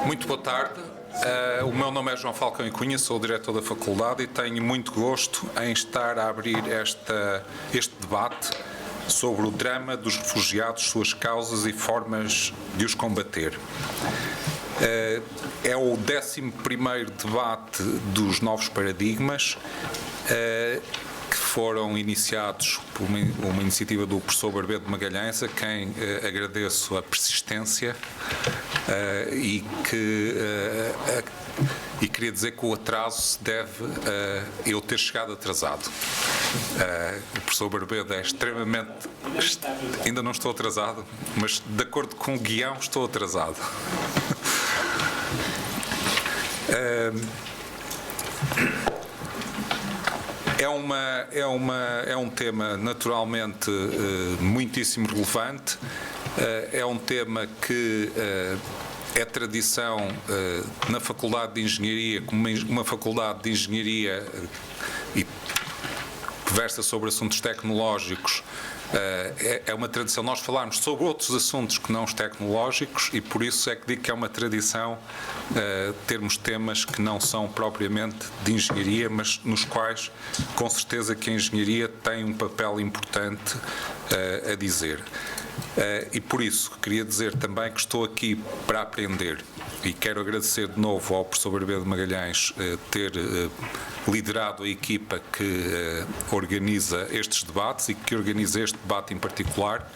Muito boa tarde. O meu nome é João Falcão e Cunha, sou o diretor da faculdade e tenho muito gosto em estar a abrir este debate sobre o drama dos refugiados, suas causas e formas de os combater. É o 11º debate dos novos paradigmas que foram iniciados por uma iniciativa do professor Barbeiro de Magalhães, a quem agradeço a persistência e queria dizer que o atraso se deve a eu ter chegado atrasado. O professor Barbeiro é extremamente... Ainda não estou atrasado, mas de acordo com o guião estou atrasado. É um tema naturalmente muitíssimo relevante, é um tema que é tradição na Faculdade de Engenharia, como uma faculdade de engenharia e que versa sobre assuntos tecnológicos. É uma tradição nós falarmos sobre outros assuntos que não os tecnológicos e por isso é que digo que é uma tradição termos temas que não são propriamente de engenharia, mas nos quais com certeza que a engenharia tem um papel importante a dizer. E por isso queria dizer também que estou aqui para aprender e quero agradecer de novo ao professor Barbeiro de Magalhães ter liderado a equipa que organiza estes debates e que organiza este debate em particular.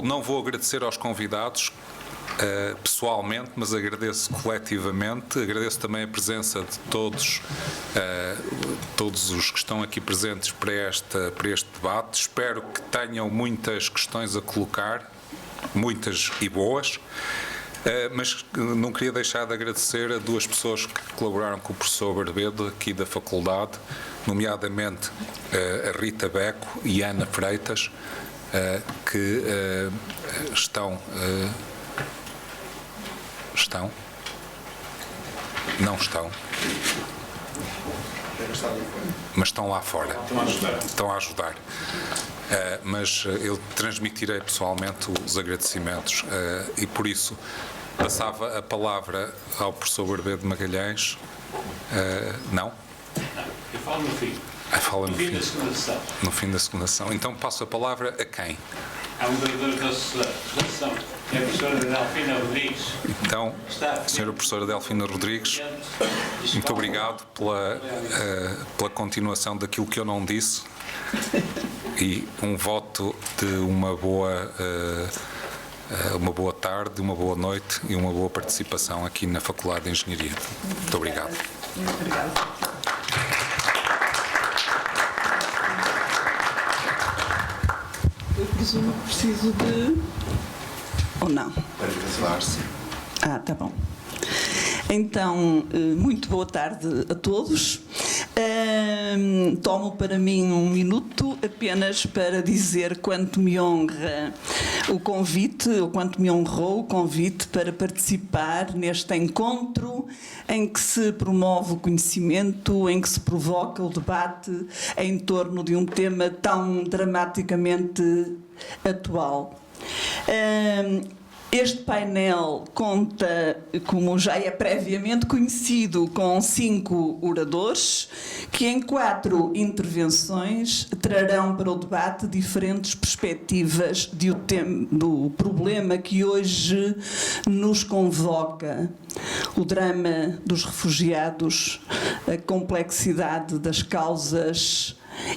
Não vou agradecer aos convidados pessoalmente, mas agradeço coletivamente, agradeço também a presença de todos os que estão aqui presentes para este debate. Espero que tenham muitas questões a colocar, muitas e boas. Mas não queria deixar de agradecer a duas pessoas que colaboraram com o professor Barbeiro aqui da faculdade, nomeadamente a Rita Beco e a Ana Freitas, que estão? Não estão? Mas estão lá fora. Estão a ajudar. Mas eu transmitirei pessoalmente os agradecimentos e por isso passava a palavra ao professor Barbeiro de Magalhães. Não? Eu falo no fim. Fala no fim da segunda sessão. No fim da segunda sessão. Então passo a palavra a quem? Há um vereador da sessão, que é a professora Delfina Rodrigues. Então, senhora professora Delfina Rodrigues, muito obrigado pela continuação daquilo que eu não disse e um voto de uma boa tarde, uma boa noite e uma boa participação aqui na Faculdade de Engenharia. Muito obrigado. Muito obrigado. Eu presumo que preciso de... ou não? Para calar-se. Tá bom. Então, muito boa tarde a todos. Tomo para mim um minuto apenas para dizer quanto me honra o convite, ou quanto me honrou o convite para participar neste encontro em que se promove o conhecimento, em que se provoca o debate em torno de um tema tão dramaticamente atual. Este painel conta, como já é previamente conhecido, com 5 oradores que em 4 intervenções trarão para o debate diferentes perspectivas do problema que hoje nos convoca. O drama dos refugiados, a complexidade das causas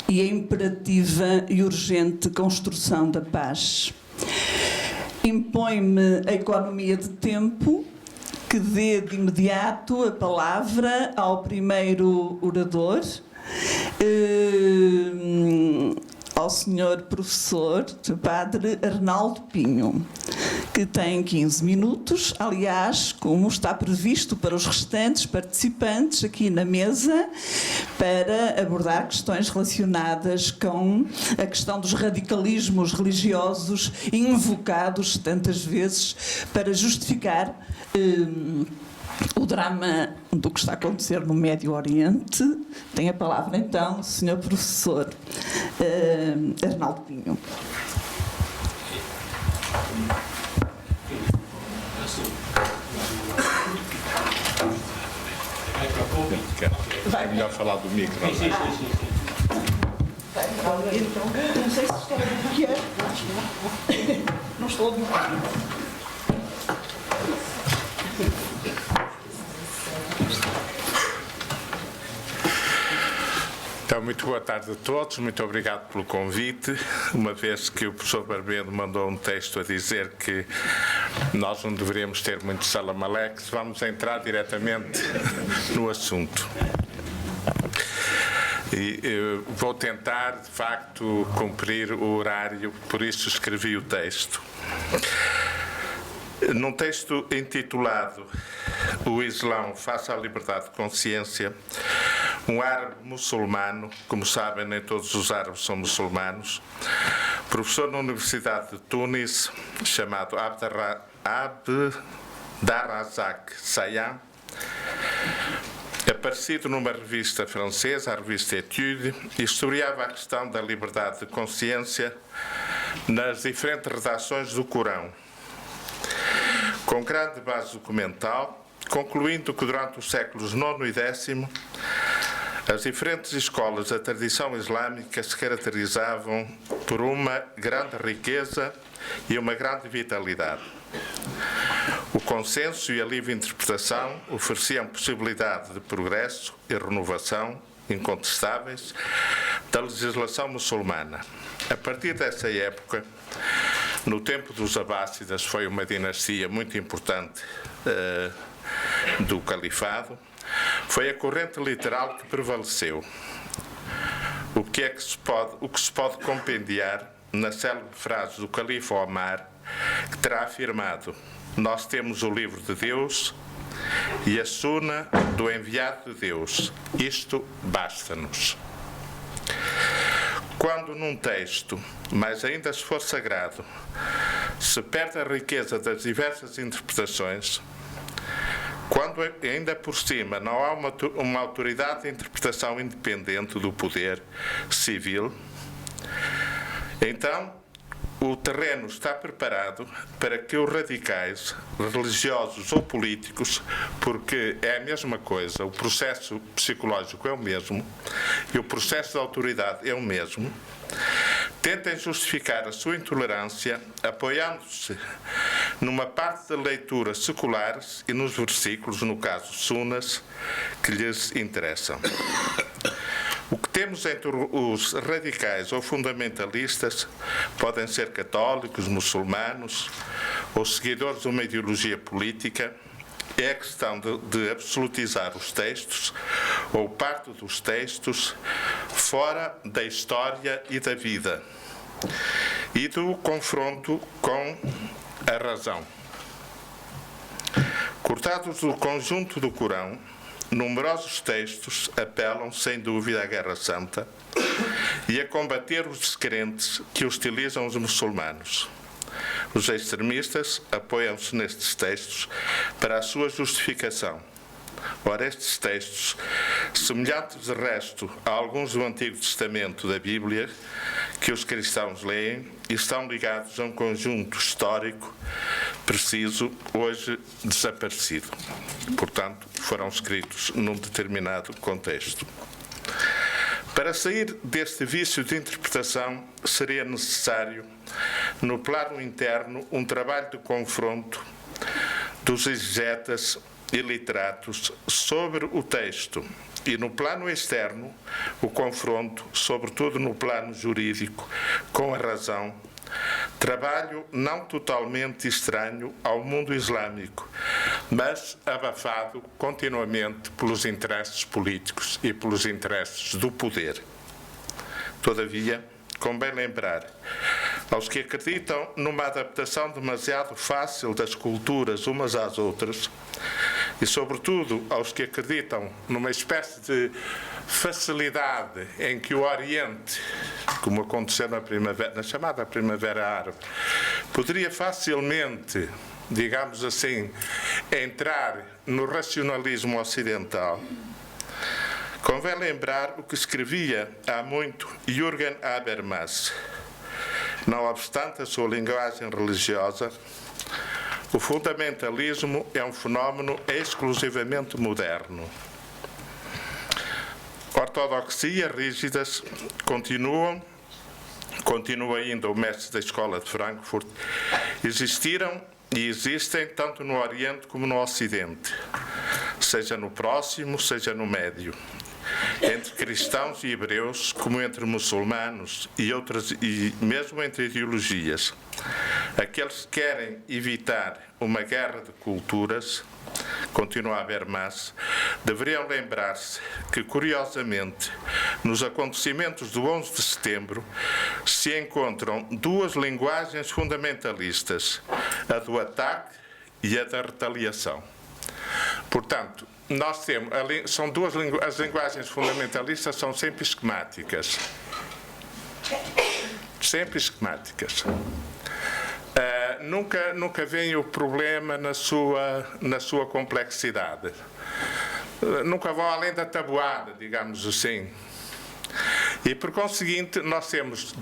e a imperativa e urgente construção da paz. Impõe-me a economia de tempo que dê de imediato a palavra ao primeiro orador, ao senhor professor, padre Arnaldo Pinho, que tem 15 minutos, aliás, como está previsto para os restantes participantes aqui na mesa, para abordar questões relacionadas com a questão dos radicalismos religiosos invocados tantas vezes para justificar o drama do que está a acontecer no Médio Oriente. Tem a palavra, então, o Sr. Professor Arnaldo Pinho. É melhor falar do micro. Sim. Então, não sei se estão a bloquear. Não estou a bloquear. Então, muito boa tarde a todos, muito obrigado pelo convite, uma vez que o professor Barbeno mandou um texto a dizer que nós não deveríamos ter muito salamaleques, vamos entrar diretamente no assunto. E vou tentar, de facto, cumprir o horário, por isso escrevi o texto. Num texto intitulado O Islão face à liberdade de consciência, um árabe muçulmano, como sabem, nem todos os árabes são muçulmanos, professor na Universidade de Tunis, chamado Abderrazak Sayyan, aparecido numa revista francesa, a revista Etude, historiava a questão da liberdade de consciência nas diferentes redações do Corão, com grande base documental, concluindo que durante os séculos IX e X, as diferentes escolas da tradição islâmica se caracterizavam por uma grande riqueza e uma grande vitalidade. O consenso e a livre interpretação ofereciam possibilidade de progresso e renovação incontestáveis da legislação muçulmana. A partir dessa época, no tempo dos Abássidas, foi uma dinastia muito importante do califado, foi a corrente literal que prevaleceu. O que se pode compendiar na célebre frase do califa Omar, que terá afirmado: nós temos o livro de Deus e a suna do enviado de Deus. Isto basta-nos. Quando num texto, mas ainda se for sagrado, se perde a riqueza das diversas interpretações, quando ainda por cima não há uma autoridade de interpretação independente do poder civil, então o terreno está preparado para que os radicais, religiosos ou políticos, porque é a mesma coisa, o processo psicológico é o mesmo e o processo de autoridade é o mesmo, tentem justificar a sua intolerância apoiando-se numa parte da leitura seculares e nos versículos, no caso sunas, que lhes interessam. O que temos entre os radicais ou fundamentalistas podem ser católicos, muçulmanos ou seguidores de uma ideologia política, é a questão de absolutizar os textos ou parte dos textos fora da história e da vida e do confronto com a razão. Cortados do conjunto do Corão, numerosos textos apelam, sem dúvida, à Guerra Santa e a combater os descrentes que hostilizam os muçulmanos. Os extremistas apoiam-se nestes textos para a sua justificação. Ora, estes textos, semelhantes de resto a alguns do Antigo Testamento da Bíblia, que os cristãos leem, estão ligados a um conjunto histórico preciso, hoje desaparecido. Portanto, foram escritos num determinado contexto. Para sair deste vício de interpretação, seria necessário, no plano interno, um trabalho de confronto dos exegetas e literatos sobre o texto e, no plano externo, o confronto, sobretudo no plano jurídico, com a razão, trabalho não totalmente estranho ao mundo islâmico, mas abafado continuamente pelos interesses políticos e pelos interesses do poder. Todavia, convém lembrar aos que acreditam numa adaptação demasiado fácil das culturas umas às outras e, sobretudo, aos que acreditam numa espécie de facilidade em que o Oriente, como aconteceu na chamada Primavera Árabe, poderia facilmente digamos assim, entrar no racionalismo ocidental, convém lembrar o que escrevia há muito Jürgen Habermas. Não obstante a sua linguagem religiosa, o fundamentalismo é um fenómeno exclusivamente moderno. Ortodoxias rígidas continua ainda o mestre da escola de Frankfurt, existiram e existem tanto no Oriente como no Ocidente, seja no Próximo, seja no Médio, entre cristãos e hebreus, como entre muçulmanos e mesmo entre ideologias. Aqueles que querem evitar uma guerra de culturas, continua Habermas, deveriam lembrar-se que, curiosamente, nos acontecimentos do 11 de setembro se encontram duas linguagens fundamentalistas, a do ataque e a da retaliação. Portanto, nós temos, são duas as linguagens fundamentalistas são sempre esquemáticas. Sempre esquemáticas. Nunca vem o problema na sua complexidade. Nunca vão além da tabuada, digamos assim. E, por conseguinte, nós temos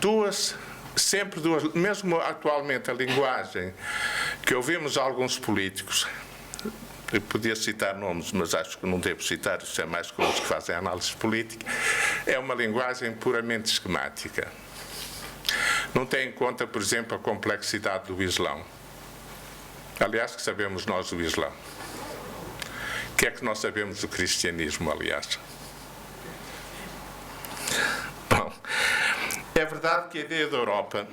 sempre duas, mesmo atualmente a linguagem que ouvimos alguns políticos. Eu podia citar nomes, mas acho que não devo citar, isso é mais com os que fazem análise política. É uma linguagem puramente esquemática. Não tem em conta, por exemplo, a complexidade do Islão. Aliás, que sabemos nós do Islão? O que é que nós sabemos do cristianismo, aliás? Bom, é verdade que a ideia da Europa,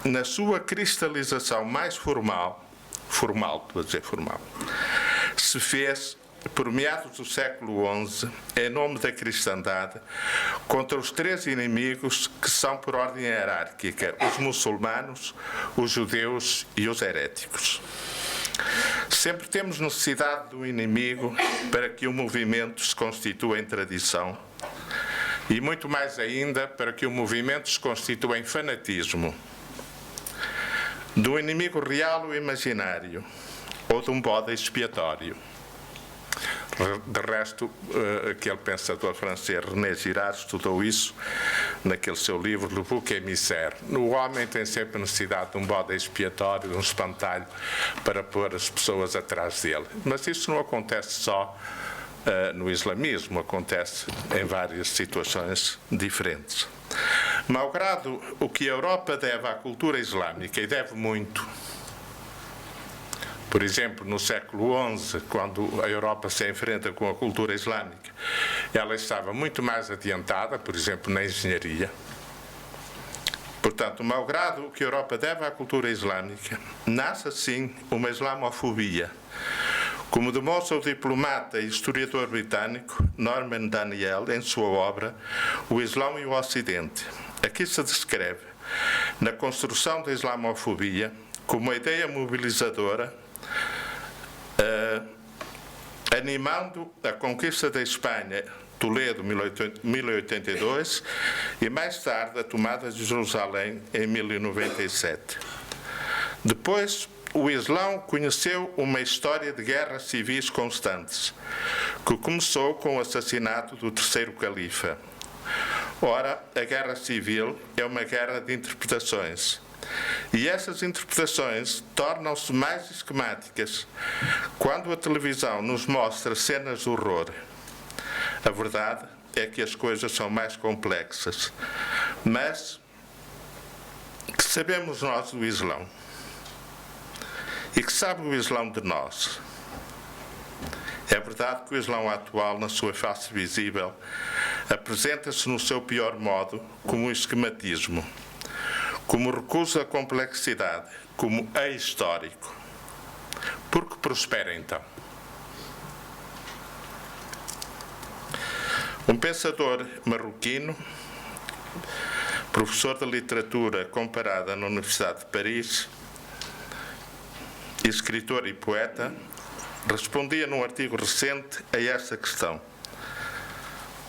na sua cristalização mais formal, se fez por meados do século XI, em nome da cristandade, contra os três inimigos que são por ordem hierárquica: os muçulmanos, os judeus e os heréticos. Sempre temos necessidade do inimigo para que o movimento se constitua em tradição e, muito mais ainda, para que o movimento se constitua em fanatismo. Do inimigo real ou imaginário, ou de um bode expiatório. De resto, aquele pensador francês René Girard estudou isso naquele seu livro Le Bouc Émissaire. O homem tem sempre necessidade de um bode expiatório, de um espantalho para pôr as pessoas atrás dele. Mas isso não acontece só no islamismo, acontece em várias situações diferentes. Malgrado o que a Europa deve à cultura islâmica, e deve muito. Por exemplo, no século XI, quando a Europa se enfrenta com a cultura islâmica, ela estava muito mais adiantada, por exemplo, na engenharia. Portanto, malgrado o que a Europa deve à cultura islâmica, nasce assim uma islamofobia. Como demonstra o diplomata e historiador britânico Norman Daniel em sua obra O Islão e o Ocidente. Aqui se descreve, na construção da islamofobia, como uma ideia mobilizadora, animando a conquista da Espanha, Toledo, 1082, e mais tarde a tomada de Jerusalém, em 1097. Depois, o Islão conheceu uma história de guerras civis constantes, que começou com o assassinato do terceiro califa. Ora, a guerra civil é uma guerra de interpretações. E essas interpretações tornam-se mais esquemáticas quando a televisão nos mostra cenas de horror. A verdade é que as coisas são mais complexas. Mas, que sabemos nós do Islão? E que sabe o Islão de nós? É verdade que o Islão atual, na sua face visível, apresenta-se no seu pior modo como um esquematismo, como recuso à complexidade, como ahistórico. Por que prospera, então? Um pensador marroquino, professor de literatura comparada na Universidade de Paris, escritor e poeta, respondia num artigo recente a esta questão.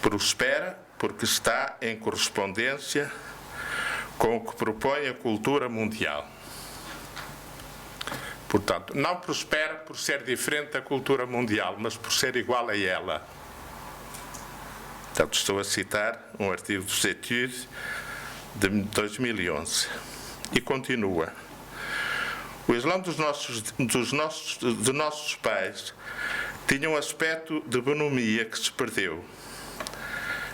Prospera porque está em correspondência com o que propõe a cultura mundial. Portanto, não prospera por ser diferente da cultura mundial, mas por ser igual a ela. Portanto, estou a citar um artigo dos Études de 2011. E continua. O Islão dos nossos pais tinha um aspecto de bonomia que se perdeu.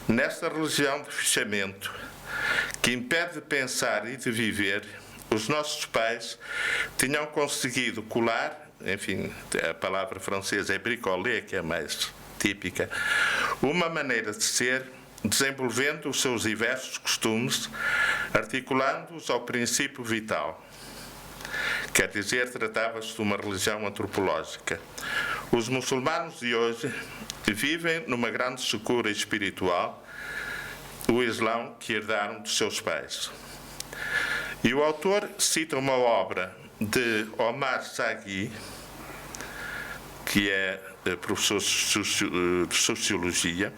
Nesta religião de fechamento, que impede de pensar e de viver, os nossos pais tinham conseguido colar, enfim, a palavra francesa é bricoler, que é mais típica, uma maneira de ser, desenvolvendo os seus diversos costumes, articulando-os ao princípio vital. Quer dizer, tratava-se de uma religião antropológica. Os muçulmanos de hoje vivem numa grande secura espiritual, o Islão que herdaram dos seus pais. E o autor cita uma obra de Omar Saghi, que é professor de Sociologia,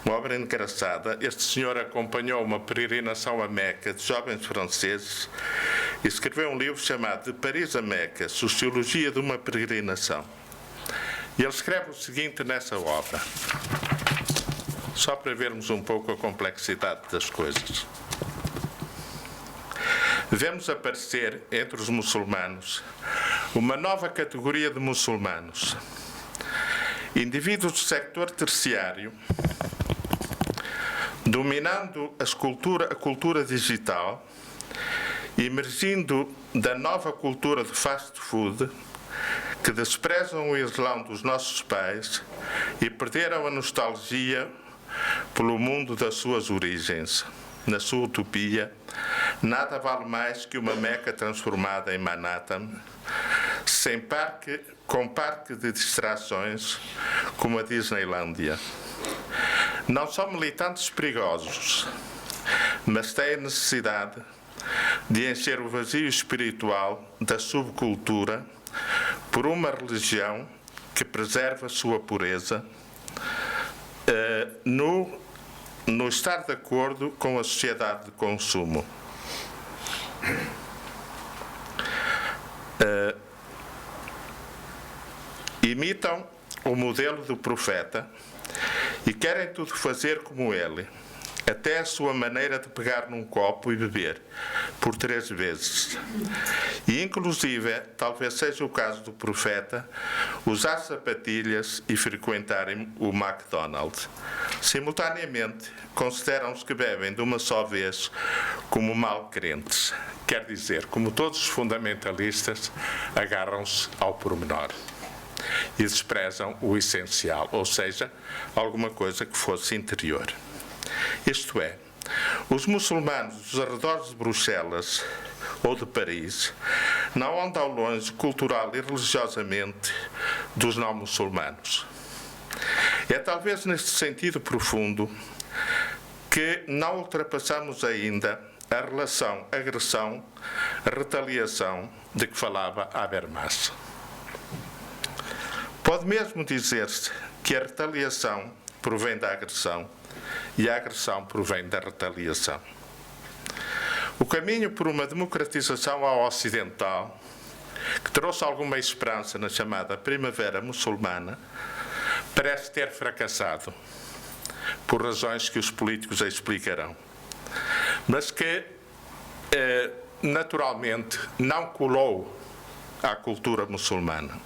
uma obra engraçada. Este senhor acompanhou uma peregrinação a Meca de jovens franceses e escreveu um livro chamado De Paris a Meca, Sociologia de uma Peregrinação. E ele escreve o seguinte nessa obra, só para vermos um pouco a complexidade das coisas. Vemos aparecer entre os muçulmanos uma nova categoria de muçulmanos, indivíduos do sector terciário, dominando a cultura digital, emergindo da nova cultura de fast food, que desprezam o Islão dos nossos pais e perderam a nostalgia pelo mundo das suas origens. Na sua utopia, nada vale mais que uma Meca transformada em Manhattan, com parque de distrações como a Disneylândia. Não são militantes perigosos, mas têm necessidade de encher o vazio espiritual da subcultura por uma religião que preserva a sua pureza no estar de acordo com a sociedade de consumo. Imitam o modelo do profeta e querem tudo fazer como ele, até a sua maneira de pegar num copo e beber, por 3 vezes. E, inclusive, talvez seja o caso do profeta, usar sapatilhas e frequentarem o McDonald's. Simultaneamente, consideram-os que bebem de uma só vez como mal-crentes. Quer dizer, como todos os fundamentalistas, agarram-se ao pormenor e desprezam o essencial, ou seja, alguma coisa que fosse interior. Isto é, os muçulmanos dos arredores de Bruxelas ou de Paris não andam longe cultural e religiosamente dos não muçulmanos. É talvez neste sentido profundo que não ultrapassamos ainda a relação agressão-retaliação de que falava Habermas. Pode mesmo dizer-se que a retaliação provém da agressão e a agressão provém da retaliação. O caminho por uma democratização ao ocidental, que trouxe alguma esperança na chamada Primavera Muçulmana, parece ter fracassado, por razões que os políticos explicarão, mas que, naturalmente, não colou à cultura muçulmana.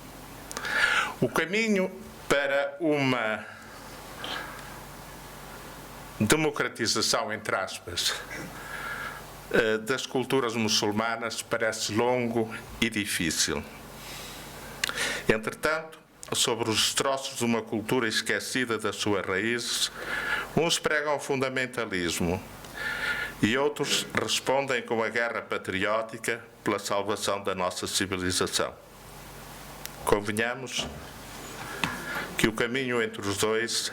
O caminho para uma democratização, entre aspas, das culturas muçulmanas parece longo e difícil. Entretanto, sobre os destroços de uma cultura esquecida das suas raízes, uns pregam o fundamentalismo e outros respondem com a guerra patriótica pela salvação da nossa civilização. Convenhamos que o caminho entre os dois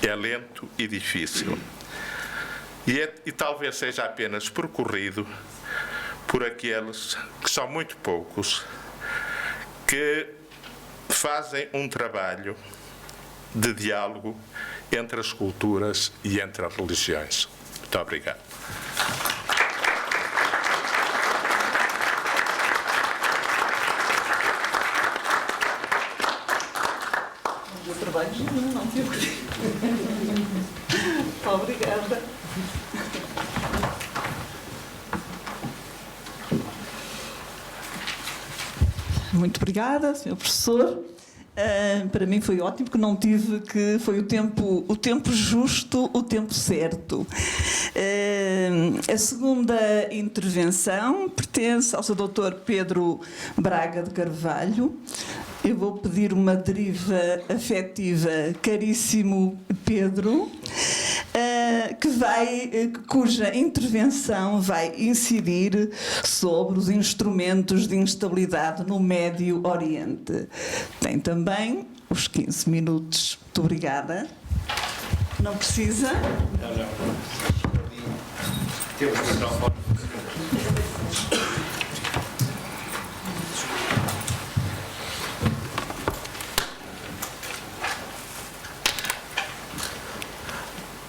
é lento e difícil. E talvez seja apenas percorrido por aqueles que são muito poucos, que fazem um trabalho de diálogo entre as culturas e entre as religiões. Muito obrigado. Não tive. Obrigada. Muito obrigada, Sr. Professor. Para mim foi ótimo, porque não tive que... Foi o tempo justo, o tempo certo. A segunda intervenção pertence ao Sr. Dr. Pedro Braga de Carvalho. Eu vou pedir uma deriva afetiva, caríssimo Pedro, cuja intervenção vai incidir sobre os instrumentos de instabilidade no Médio Oriente. Tem também os 15 minutos. Muito obrigada. Não precisa? Não. Temos o microfone.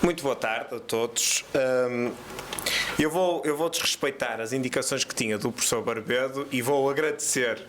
Muito boa tarde a todos. Eu vou desrespeitar as indicações que tinha do professor Barbedo e vou agradecer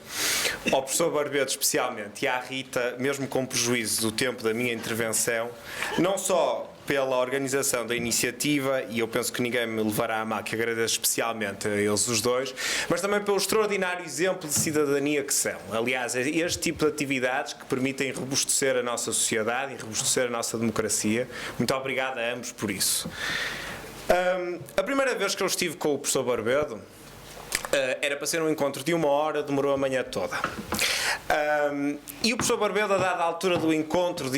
ao professor Barbedo especialmente e à Rita, mesmo com prejuízo do tempo da minha intervenção, não só pela organização da iniciativa, e eu penso que ninguém me levará a mal que agradeço especialmente a eles os dois, mas também pelo extraordinário exemplo de cidadania que são. Aliás, é este tipo de atividades que permitem robustecer a nossa sociedade e robustecer a nossa democracia. Muito obrigado a ambos por isso. A primeira vez que eu estive com o professor Barbedo era para ser um encontro de 1 hora, demorou a manhã toda. E o professor Barbedo, a dada altura do encontro,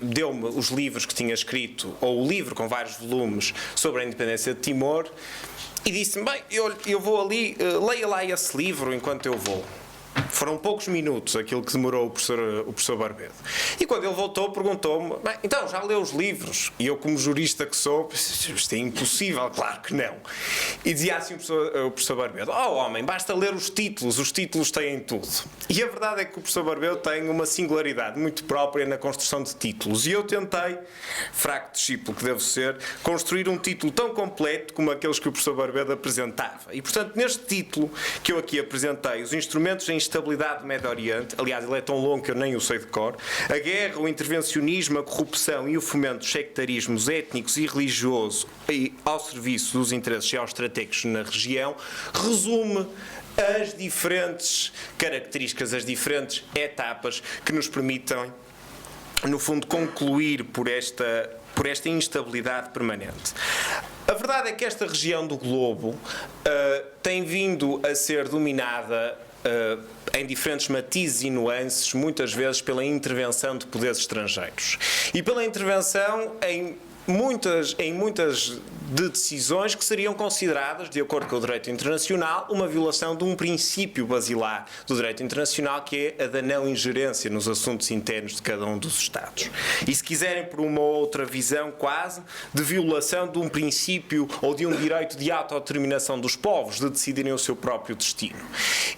deu-me os livros que tinha escrito, ou o livro com vários volumes sobre a independência de Timor, e disse-me: bem, eu vou ali, leia lá esse livro enquanto eu vou. Foram poucos minutos aquilo que demorou o professor Barbedo. E quando ele voltou, perguntou-me: bem, então, já leu os livros? E eu, como jurista que sou, isto é impossível, claro que não. E dizia assim o professor Barbedo: oh homem, basta ler os títulos têm tudo. E a verdade é que o professor Barbedo tem uma singularidade muito própria na construção de títulos. E eu tentei, fraco discípulo que devo ser, construir um título tão completo como aqueles que o professor Barbedo apresentava. E, portanto, neste título que eu aqui apresentei, os instrumentos em instabilidade do Médio Oriente, aliás, ele é tão longo que eu nem o sei de cor, a guerra, o intervencionismo, a corrupção e o fomento dos sectarismos étnicos e religiosos ao serviço dos interesses geoestratégicos na região, resume as diferentes características, as diferentes etapas que nos permitem, no fundo, concluir por esta instabilidade permanente. A verdade é que esta região do globo tem vindo a ser dominada em diferentes matizes e nuances, muitas vezes pela intervenção de poderes estrangeiros. E pela intervenção em muitas de decisões que seriam consideradas, de acordo com o direito internacional, uma violação de um princípio basilar do direito internacional, que é a da não ingerência nos assuntos internos de cada um dos Estados. E se quiserem, por uma outra visão quase, de violação de um princípio ou de um direito de autodeterminação dos povos, de decidirem o seu próprio destino.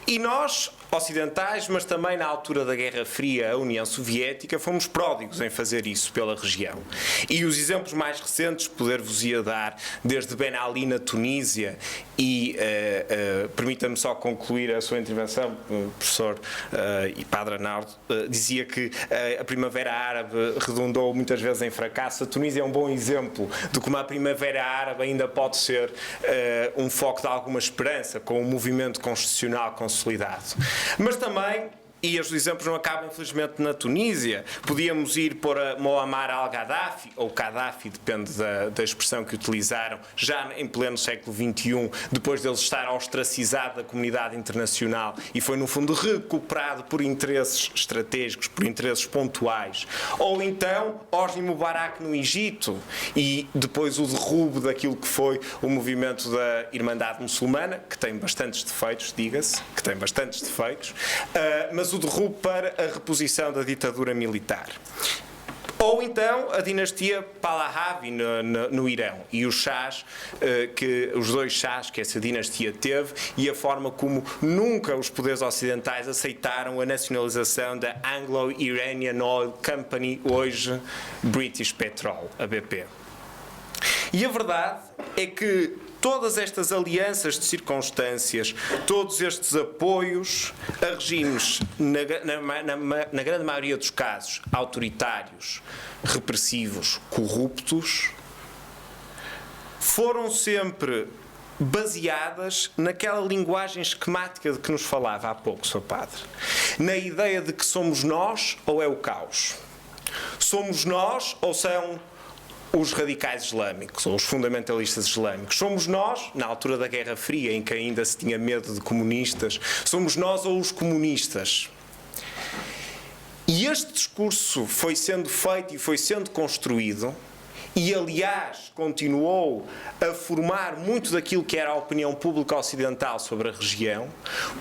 E nós, ocidentais, mas também na altura da Guerra Fria, a União Soviética, fomos pródigos em fazer isso pela região. E os exemplos mais recentes, poder-vos-ia dar desde Ben Ali na Tunísia, e permita-me só concluir a sua intervenção, professor e padre Arnaldo, dizia que a Primavera Árabe redundou muitas vezes em fracasso. A Tunísia é um bom exemplo de como a Primavera Árabe ainda pode ser um foco de alguma esperança, com um movimento constitucional consolidado. Mas também, e os exemplos não acabam infelizmente na Tunísia, podíamos ir para Muammar al-Gaddafi, ou Gaddafi, depende da expressão que utilizaram, já em pleno século XXI, depois dele estar ostracizado da comunidade internacional e foi no fundo recuperado por interesses estratégicos, por interesses pontuais. Ou então Hosni Mubarak no Egito, e depois o derrubo daquilo que foi o movimento da Irmandade Muçulmana, que tem bastantes defeitos, diga-se, que tem bastantes defeitos, mas o derrubo para a reposição da ditadura militar. Ou então a dinastia Pahlavi no Irão e os chás, os dois chás que essa dinastia teve, e a forma como nunca os poderes ocidentais aceitaram a nacionalização da Anglo-Iranian Oil Company, hoje British Petrol, a BP. E a verdade é que todas estas alianças de circunstâncias, todos estes apoios a regimes, na grande maioria dos casos, autoritários, repressivos, corruptos, foram sempre baseadas naquela linguagem esquemática de que nos falava há pouco, Sr. Padre. Na ideia de que somos nós ou é o caos? Somos nós ou são os radicais islâmicos ou os fundamentalistas islâmicos? Somos nós, na altura da Guerra Fria, em que ainda se tinha medo de comunistas, somos nós ou os comunistas? E este discurso foi sendo feito e foi sendo construído, e, aliás, continuou a formar muito daquilo que era a opinião pública ocidental sobre a região,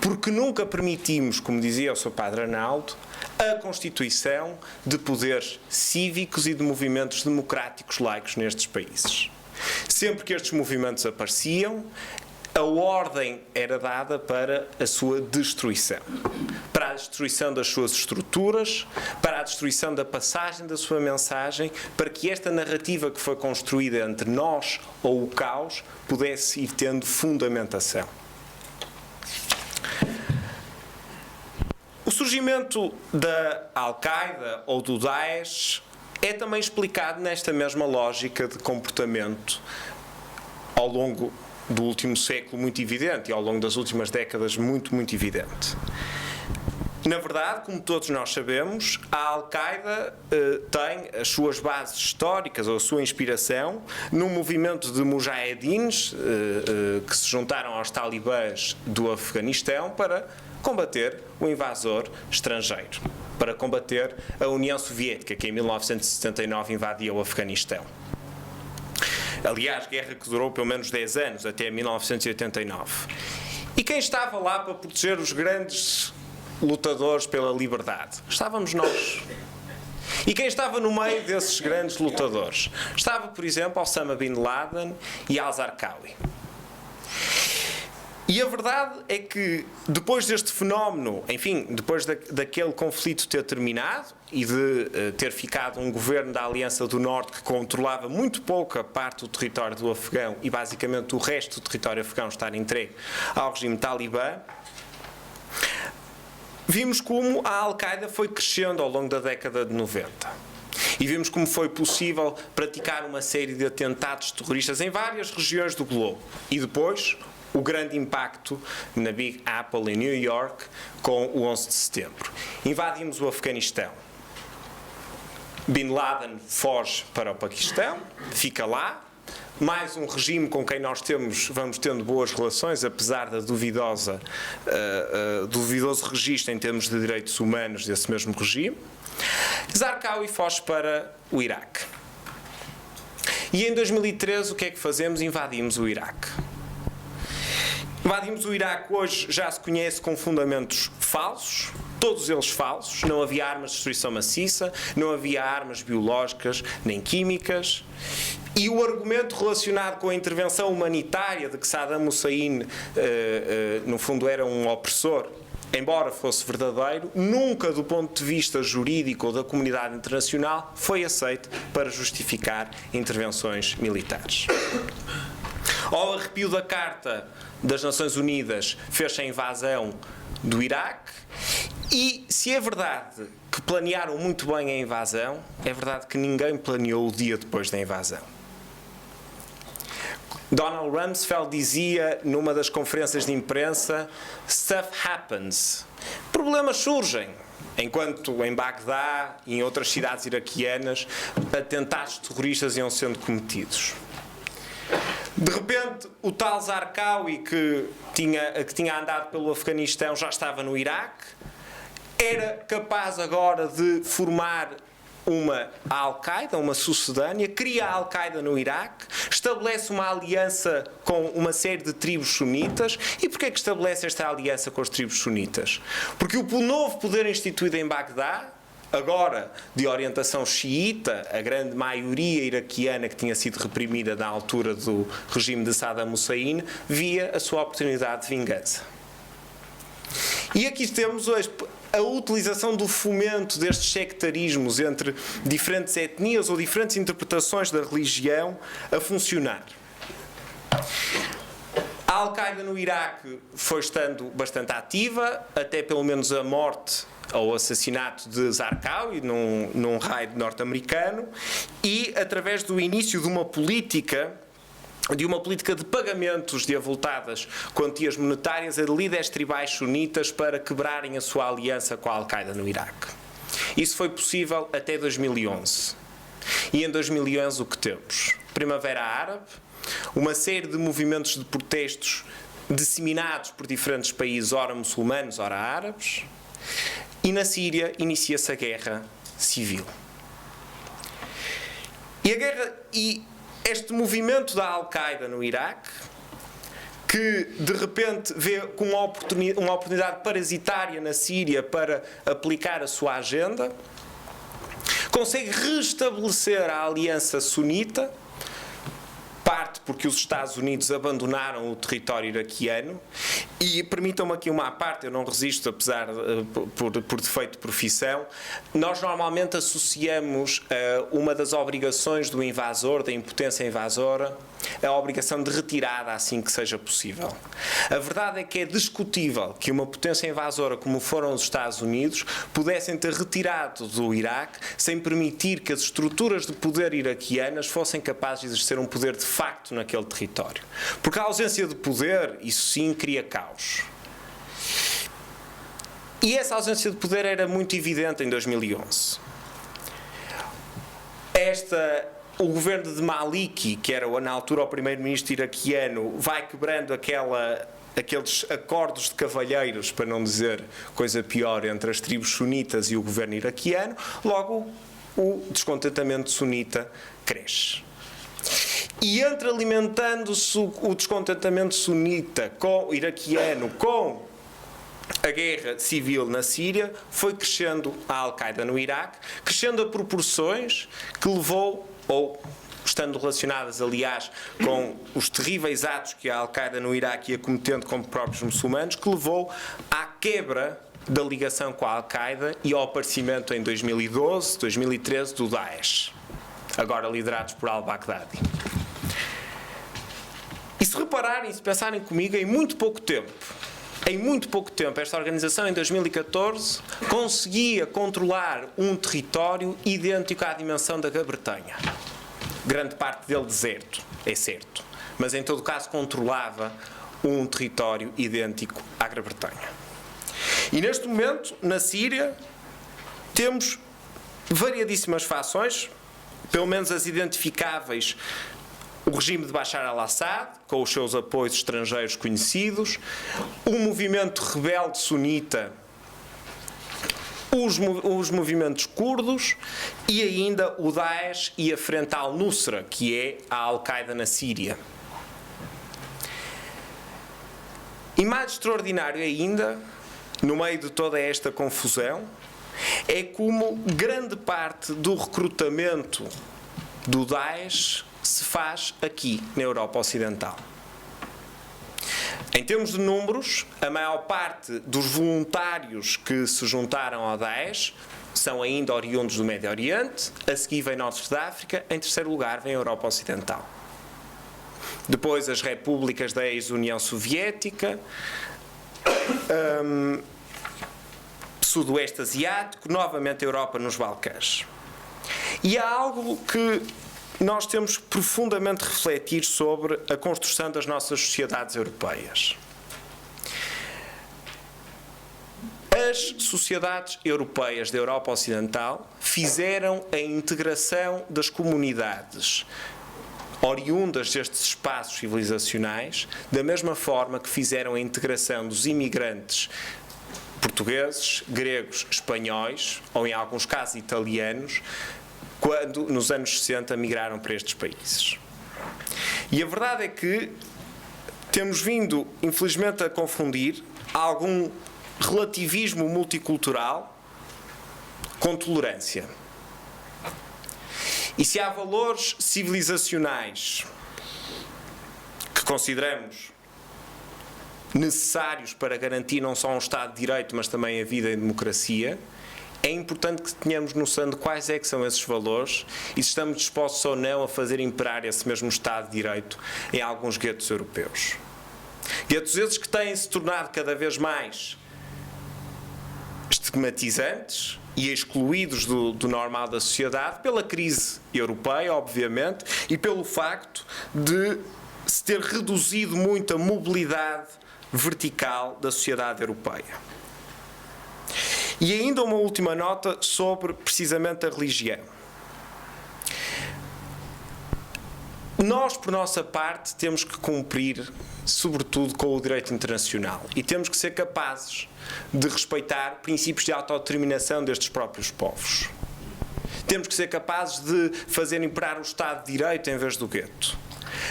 porque nunca permitimos, como dizia o Sr. Padre Arnaldo, a constituição de poderes cívicos e de movimentos democráticos laicos nestes países. Sempre que estes movimentos apareciam, a ordem era dada para a sua destruição. Para a destruição das suas estruturas, para a destruição da passagem da sua mensagem, para que esta narrativa que foi construída entre nós ou o caos pudesse ir tendo fundamentação. O surgimento da Al-Qaeda ou do Daesh é também explicado nesta mesma lógica de comportamento ao longo do último século muito evidente e ao longo das últimas décadas muito evidente. Na verdade, como todos nós sabemos, a Al-Qaeda tem as suas bases históricas ou a sua inspiração num movimento de mujahedins que se juntaram aos talibãs do Afeganistão para combater o invasor estrangeiro, para combater a União Soviética, que em 1979 invadia o Afeganistão. Aliás, guerra que durou pelo menos 10 anos, até 1989. E quem estava lá para proteger os grandes lutadores pela liberdade? Estávamos nós. E quem estava no meio desses grandes lutadores? Estava, por exemplo, Osama Bin Laden e al-Zarqawi. E a verdade é que, depois deste fenómeno, enfim, depois daquele conflito ter terminado e de ter ficado um governo da Aliança do Norte que controlava muito pouca parte do território do Afegão e basicamente o resto do território afegão estar entregue ao regime talibã, vimos como a Al-Qaeda foi crescendo ao longo da década de 90. E vimos como foi possível praticar uma série de atentados terroristas em várias regiões do globo. E depois, o grande impacto na Big Apple em New York com o 11 de setembro. Invadimos o Afeganistão. Bin Laden foge para o Paquistão, fica lá. Mais um regime com quem nós vamos tendo boas relações, apesar da duvidoso registro em termos de direitos humanos desse mesmo regime. Zarqawi foge para o Iraque. E em 2013 o que é que fazemos? Invadimos o Iraque. Invadimos o Iraque, hoje já se conhece com fundamentos falsos, todos eles falsos. Não havia armas de destruição maciça, não havia armas biológicas nem químicas. E o argumento relacionado com a intervenção humanitária de que Saddam Hussein, no fundo, era um opressor, embora fosse verdadeiro, nunca do ponto de vista jurídico ou da comunidade internacional foi aceito para justificar intervenções militares. Ao arrepio da Carta das Nações Unidas fez-se a invasão do Iraque e, se é verdade que planearam muito bem a invasão, é verdade que ninguém planeou o dia depois da invasão. Donald Rumsfeld dizia numa das conferências de imprensa: "Stuff happens." Problemas surgem, enquanto em Bagdá e em outras cidades iraquianas atentados terroristas iam sendo cometidos. De repente, o tal Zarqawi que tinha andado pelo Afeganistão já estava no Iraque, era capaz agora de formar uma Al-Qaeda, uma sucedânea, cria a Al-Qaeda no Iraque, estabelece uma aliança com uma série de tribos sunitas. E porquê que estabelece esta aliança com as tribos sunitas? Porque o novo poder instituído em Bagdá, agora de orientação xiita, a grande maioria iraquiana que tinha sido reprimida na altura do regime de Saddam Hussein, via a sua oportunidade de vingança. E aqui temos hoje a utilização do fomento destes sectarismos entre diferentes etnias ou diferentes interpretações da religião a funcionar. A Al-Qaeda no Iraque foi estando bastante ativa, até pelo menos a morte ou assassinato de Zarqawi num raid norte-americano, e através do início de uma política de pagamentos de avultadas quantias monetárias a líderes tribais sunitas para quebrarem a sua aliança com a Al-Qaeda no Iraque. Isso foi possível até 2011. E em 2011 o que temos? Primavera Árabe, uma série de movimentos de protestos disseminados por diferentes países, ora muçulmanos, ora árabes, e na Síria inicia-se a guerra civil. E este movimento da Al-Qaeda no Iraque, que de repente vê com uma oportunidade parasitária na Síria para aplicar a sua agenda, consegue restabelecer a aliança sunita, parte porque os Estados Unidos abandonaram o território iraquiano, e permitam-me aqui uma à parte, eu não resisto, apesar por defeito de profissão, nós normalmente associamos uma das obrigações do invasor, da impotência invasora, a obrigação de retirada assim que seja possível. A verdade é que é discutível que uma potência invasora como foram os Estados Unidos pudessem ter retirado do Iraque sem permitir que as estruturas de poder iraquianas fossem capazes de exercer um poder de facto naquele território. Porque a ausência de poder, isso sim, cria caos. E essa ausência de poder era muito evidente em 2011. O governo de Maliki, que era na altura o primeiro-ministro iraquiano, vai quebrando aqueles acordos de cavalheiros, para não dizer coisa pior, entre as tribos sunitas e o governo iraquiano. Logo, o descontentamento sunita cresce. E entre alimentando-se o descontentamento sunita iraquiano com a guerra civil na Síria, foi crescendo a Al-Qaeda no Iraque, crescendo a proporções que levou, ou estando relacionadas, aliás, com os terríveis atos que a Al-Qaeda no Iraque ia cometendo com próprios muçulmanos, que levou à quebra da ligação com a Al-Qaeda e ao aparecimento em 2012, 2013 do Daesh, agora liderados por al-Baghdadi. E se repararem, se pensarem comigo, em muito pouco tempo, esta organização, em 2014, conseguia controlar um território idêntico à dimensão da Grã-Bretanha. Grande parte dele deserto, é certo. Mas, em todo caso, controlava um território idêntico à Grã-Bretanha. E, neste momento, na Síria, temos variadíssimas fações, pelo menos as identificáveis. O regime de Bashar al-Assad, com os seus apoios estrangeiros conhecidos, o movimento rebelde sunita, os movimentos curdos e ainda o Daesh e a Frente al-Nusra, que é a Al-Qaeda na Síria. E mais extraordinário ainda, no meio de toda esta confusão, é como grande parte do recrutamento do Daesh se faz aqui, na Europa Ocidental. Em termos de números, a maior parte dos voluntários que se juntaram ao Daesh são ainda oriundos do Médio Oriente, a seguir vem Norte da África, em terceiro lugar vem a Europa Ocidental. Depois as repúblicas da ex-União Soviética, Sudoeste Asiático, novamente a Europa nos Balcãs. E há algo que nós temos que profundamente refletir sobre a construção das nossas sociedades europeias. As sociedades europeias da Europa Ocidental fizeram a integração das comunidades oriundas destes espaços civilizacionais da mesma forma que fizeram a integração dos imigrantes portugueses, gregos, espanhóis, ou em alguns casos italianos, quando nos anos 60 migraram para estes países. E a verdade é que temos vindo, infelizmente, a confundir algum relativismo multicultural com tolerância. E se há valores civilizacionais que consideramos necessários para garantir não só um Estado de Direito, mas também a vida em democracia, é importante que tenhamos noção de quais é que são esses valores e se estamos dispostos ou não a fazer imperar esse mesmo Estado de Direito em alguns guetos europeus. Guetos esses que têm se tornado cada vez mais estigmatizantes e excluídos do normal da sociedade pela crise europeia, obviamente, e pelo facto de se ter reduzido muito a mobilidade vertical da sociedade europeia. E ainda uma última nota sobre precisamente a religião. Nós, por nossa parte, temos que cumprir, sobretudo, com o direito internacional e temos que ser capazes de respeitar princípios de autodeterminação destes próprios povos. Temos que ser capazes de fazer imperar o Estado de Direito em vez do gueto.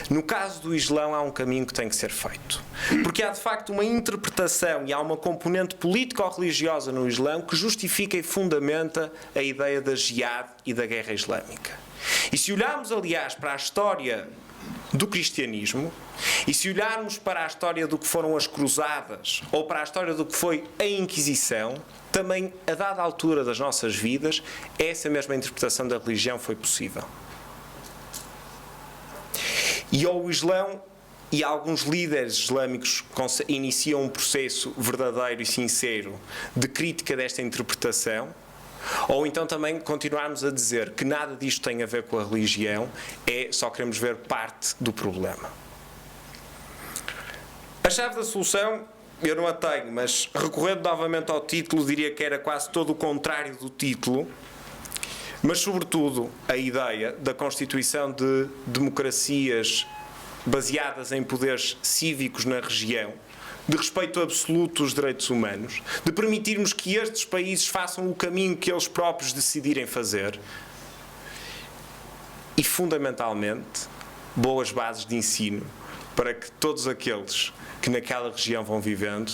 No caso do Islão, há um caminho que tem que ser feito. Porque há, de facto, uma interpretação e há uma componente político-religiosa no Islão que justifica e fundamenta a ideia da jihad e da guerra islâmica. E se olharmos, aliás, para a história do cristianismo, e se olharmos para a história do que foram as cruzadas, ou para a história do que foi a Inquisição, também, a dada altura das nossas vidas, essa mesma interpretação da religião foi possível. E ao Islão e alguns líderes islâmicos iniciam um processo verdadeiro e sincero de crítica desta interpretação, ou então também continuarmos a dizer que nada disto tem a ver com a religião, só queremos ver parte do problema. A chave da solução, eu não a tenho, mas recorrendo novamente ao título, diria que era quase todo o contrário do título, mas sobretudo a ideia da constituição de democracias baseadas em poderes cívicos na região, de respeito absoluto dos direitos humanos, de permitirmos que estes países façam o caminho que eles próprios decidirem fazer e, fundamentalmente, boas bases de ensino para que todos aqueles que naquela região vão vivendo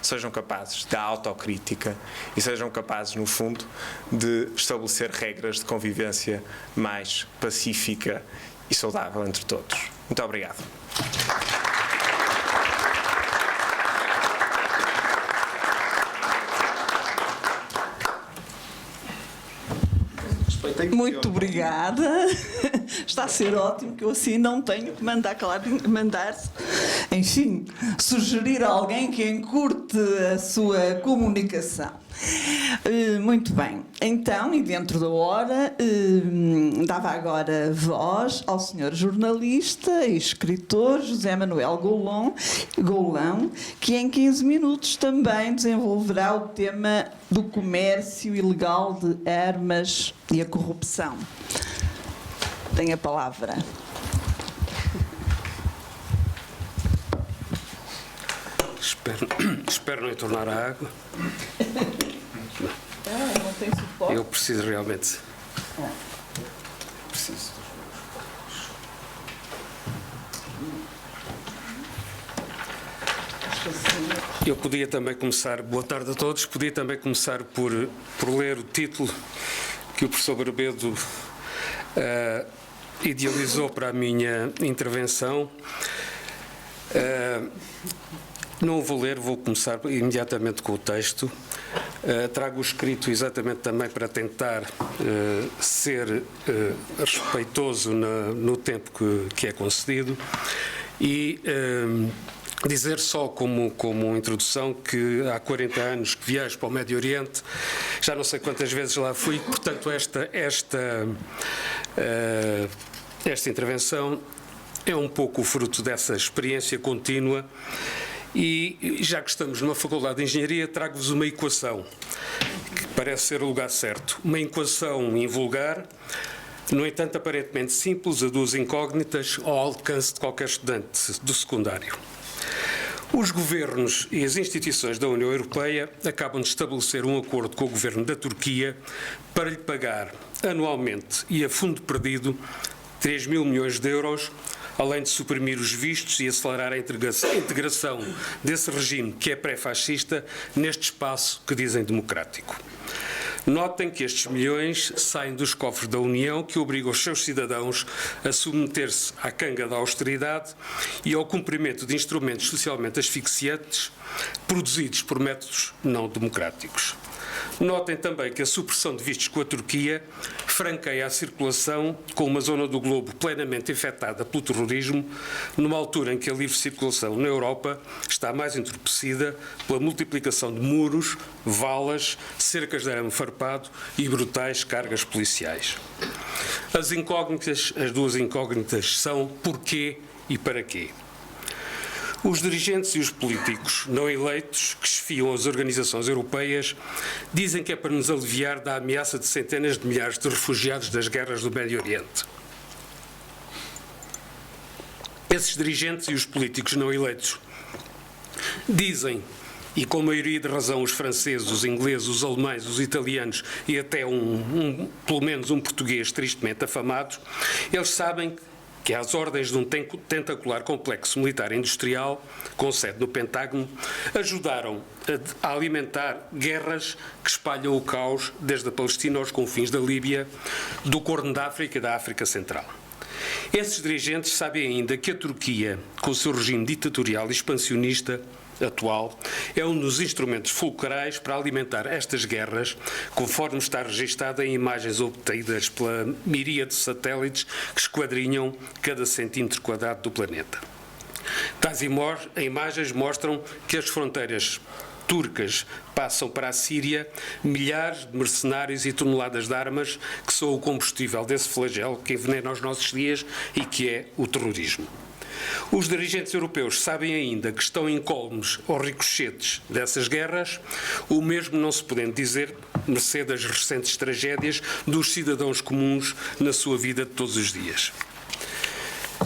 sejam capazes da autocrítica e sejam capazes, no fundo, de estabelecer regras de convivência mais pacífica e saudável entre todos. Muito obrigado. Muito obrigada. Está a ser ótimo, que eu assim não tenho que mandar, enfim, sugerir a alguém que encurte a sua comunicação. Muito bem. Então, e dentro da hora, dava agora voz ao senhor jornalista e escritor José Manuel Goulão, que em 15 minutos também desenvolverá o tema do comércio ilegal de armas e a corrupção. Tem a palavra. Espero não entornar a água. Não tem suporte. Eu preciso realmente. Preciso. Eu podia também começar, boa tarde a todos, podia também começar por ler o título que o professor Barbedo idealizou para a minha intervenção. Não o vou ler, vou começar imediatamente com o texto. Trago o escrito exatamente também para tentar ser respeitoso no tempo que é concedido e dizer só como introdução que há 40 anos que viajo para o Médio Oriente, já não sei quantas vezes lá fui, portanto esta intervenção é um pouco o fruto dessa experiência contínua. E já que estamos numa faculdade de engenharia, trago-vos uma equação que parece ser o lugar certo. Uma equação invulgar, no entanto aparentemente simples, a duas incógnitas ao alcance de qualquer estudante do secundário. Os governos e as instituições da União Europeia acabam de estabelecer um acordo com o governo da Turquia para lhe pagar anualmente e a fundo perdido 3 mil milhões de euros, além de suprimir os vistos e acelerar a integração desse regime que é pré-fascista neste espaço que dizem democrático. Notem que estes milhões saem dos cofres da União, que obriga os seus cidadãos a submeter-se à canga da austeridade e ao cumprimento de instrumentos socialmente asfixiantes produzidos por métodos não democráticos. Notem também que a supressão de vistos com a Turquia franqueia a circulação com uma zona do globo plenamente infectada pelo terrorismo, numa altura em que a livre circulação na Europa está mais entorpecida pela multiplicação de muros, valas, cercas de arame farpado e brutais cargas policiais. As duas incógnitas são porquê e para quê. Os dirigentes e os políticos não eleitos que esfiam as organizações europeias dizem que é para nos aliviar da ameaça de centenas de milhares de refugiados das guerras do Médio Oriente. Esses dirigentes e os políticos não eleitos dizem, e com maioria de razão os franceses, os ingleses, os alemães, os italianos e até pelo menos um português tristemente afamados, eles sabem que às ordens de um tentacular complexo militar industrial, com sede no Pentágono, ajudaram a alimentar guerras que espalham o caos desde a Palestina aos confins da Líbia, do Corno da África e da África Central. Esses dirigentes sabem ainda que a Turquia, com o seu regime ditatorial e expansionista atual, é um dos instrumentos fulcrais para alimentar estas guerras, conforme está registado em imagens obtidas pela miríade de satélites que esquadrinham cada centímetro quadrado do planeta. Tais imagens mostram que as fronteiras turcas passam para a Síria milhares de mercenários e toneladas de armas que são o combustível desse flagelo que envenena os nossos dias e que é o terrorismo. Os dirigentes europeus sabem ainda que estão incólumes aos ricochetes dessas guerras, o mesmo não se podendo dizer, mercê das recentes tragédias dos cidadãos comuns na sua vida de todos os dias.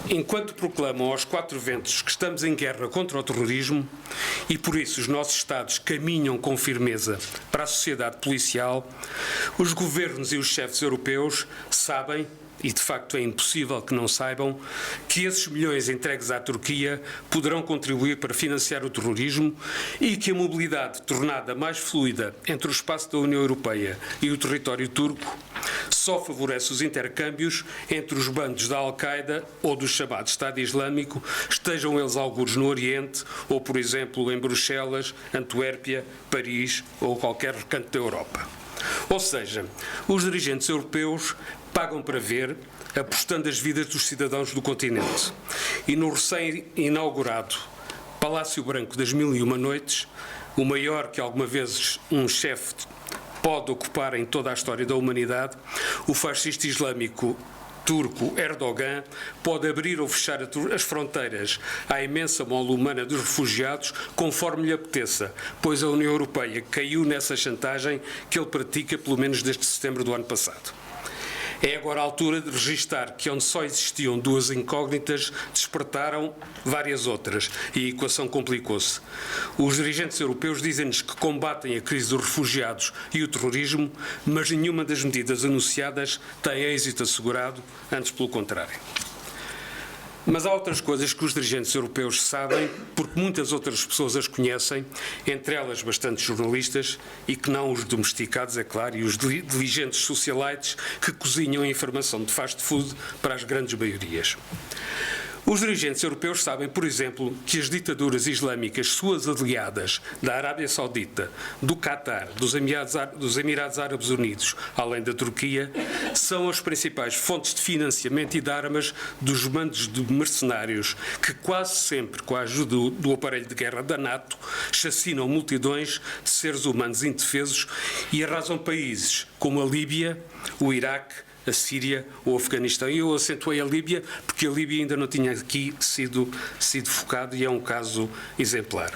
Enquanto proclamam aos quatro ventos que estamos em guerra contra o terrorismo e por isso os nossos Estados caminham com firmeza para a sociedade policial, os governos e os chefes europeus sabem, e de facto é impossível que não saibam, que esses milhões entregues à Turquia poderão contribuir para financiar o terrorismo e que a mobilidade tornada mais fluida entre o espaço da União Europeia e o território turco só favorece os intercâmbios entre os bandos da Al-Qaeda ou do chamado Estado Islâmico, estejam eles algures no Oriente ou, por exemplo, em Bruxelas, Antuérpia, Paris ou qualquer recanto da Europa. Ou seja, os dirigentes europeus pagam para ver, apostando as vidas dos cidadãos do continente. E no recém-inaugurado Palácio Branco das Mil e Uma Noites, o maior que alguma vez um chefe pode ocupar em toda a história da humanidade, o fascista islâmico turco Erdogan pode abrir ou fechar as fronteiras à imensa mole humana dos refugiados conforme lhe apeteça, pois a União Europeia caiu nessa chantagem que ele pratica pelo menos desde setembro do ano passado. É agora a altura de registar que onde só existiam duas incógnitas, despertaram várias outras e a equação complicou-se. Os dirigentes europeus dizem-nos que combatem a crise dos refugiados e o terrorismo, mas nenhuma das medidas anunciadas tem êxito assegurado, antes pelo contrário. Mas há outras coisas que os dirigentes europeus sabem, porque muitas outras pessoas as conhecem, entre elas bastantes jornalistas, e que não os domesticados, é claro, e os diligentes socialites que cozinham a informação de fast food para as grandes maiorias. Os dirigentes europeus sabem, por exemplo, que as ditaduras islâmicas, suas aliadas da Arábia Saudita, do Qatar, dos Emirados Árabes Unidos, além da Turquia, são as principais fontes de financiamento e de armas dos bandos de mercenários que quase sempre, com a ajuda do aparelho de guerra da NATO, chacinam multidões de seres humanos indefesos e arrasam países como a Líbia, o Iraque, a Síria ou o Afeganistão. E eu acentuei a Líbia porque a Líbia ainda não tinha aqui sido focado e é um caso exemplar.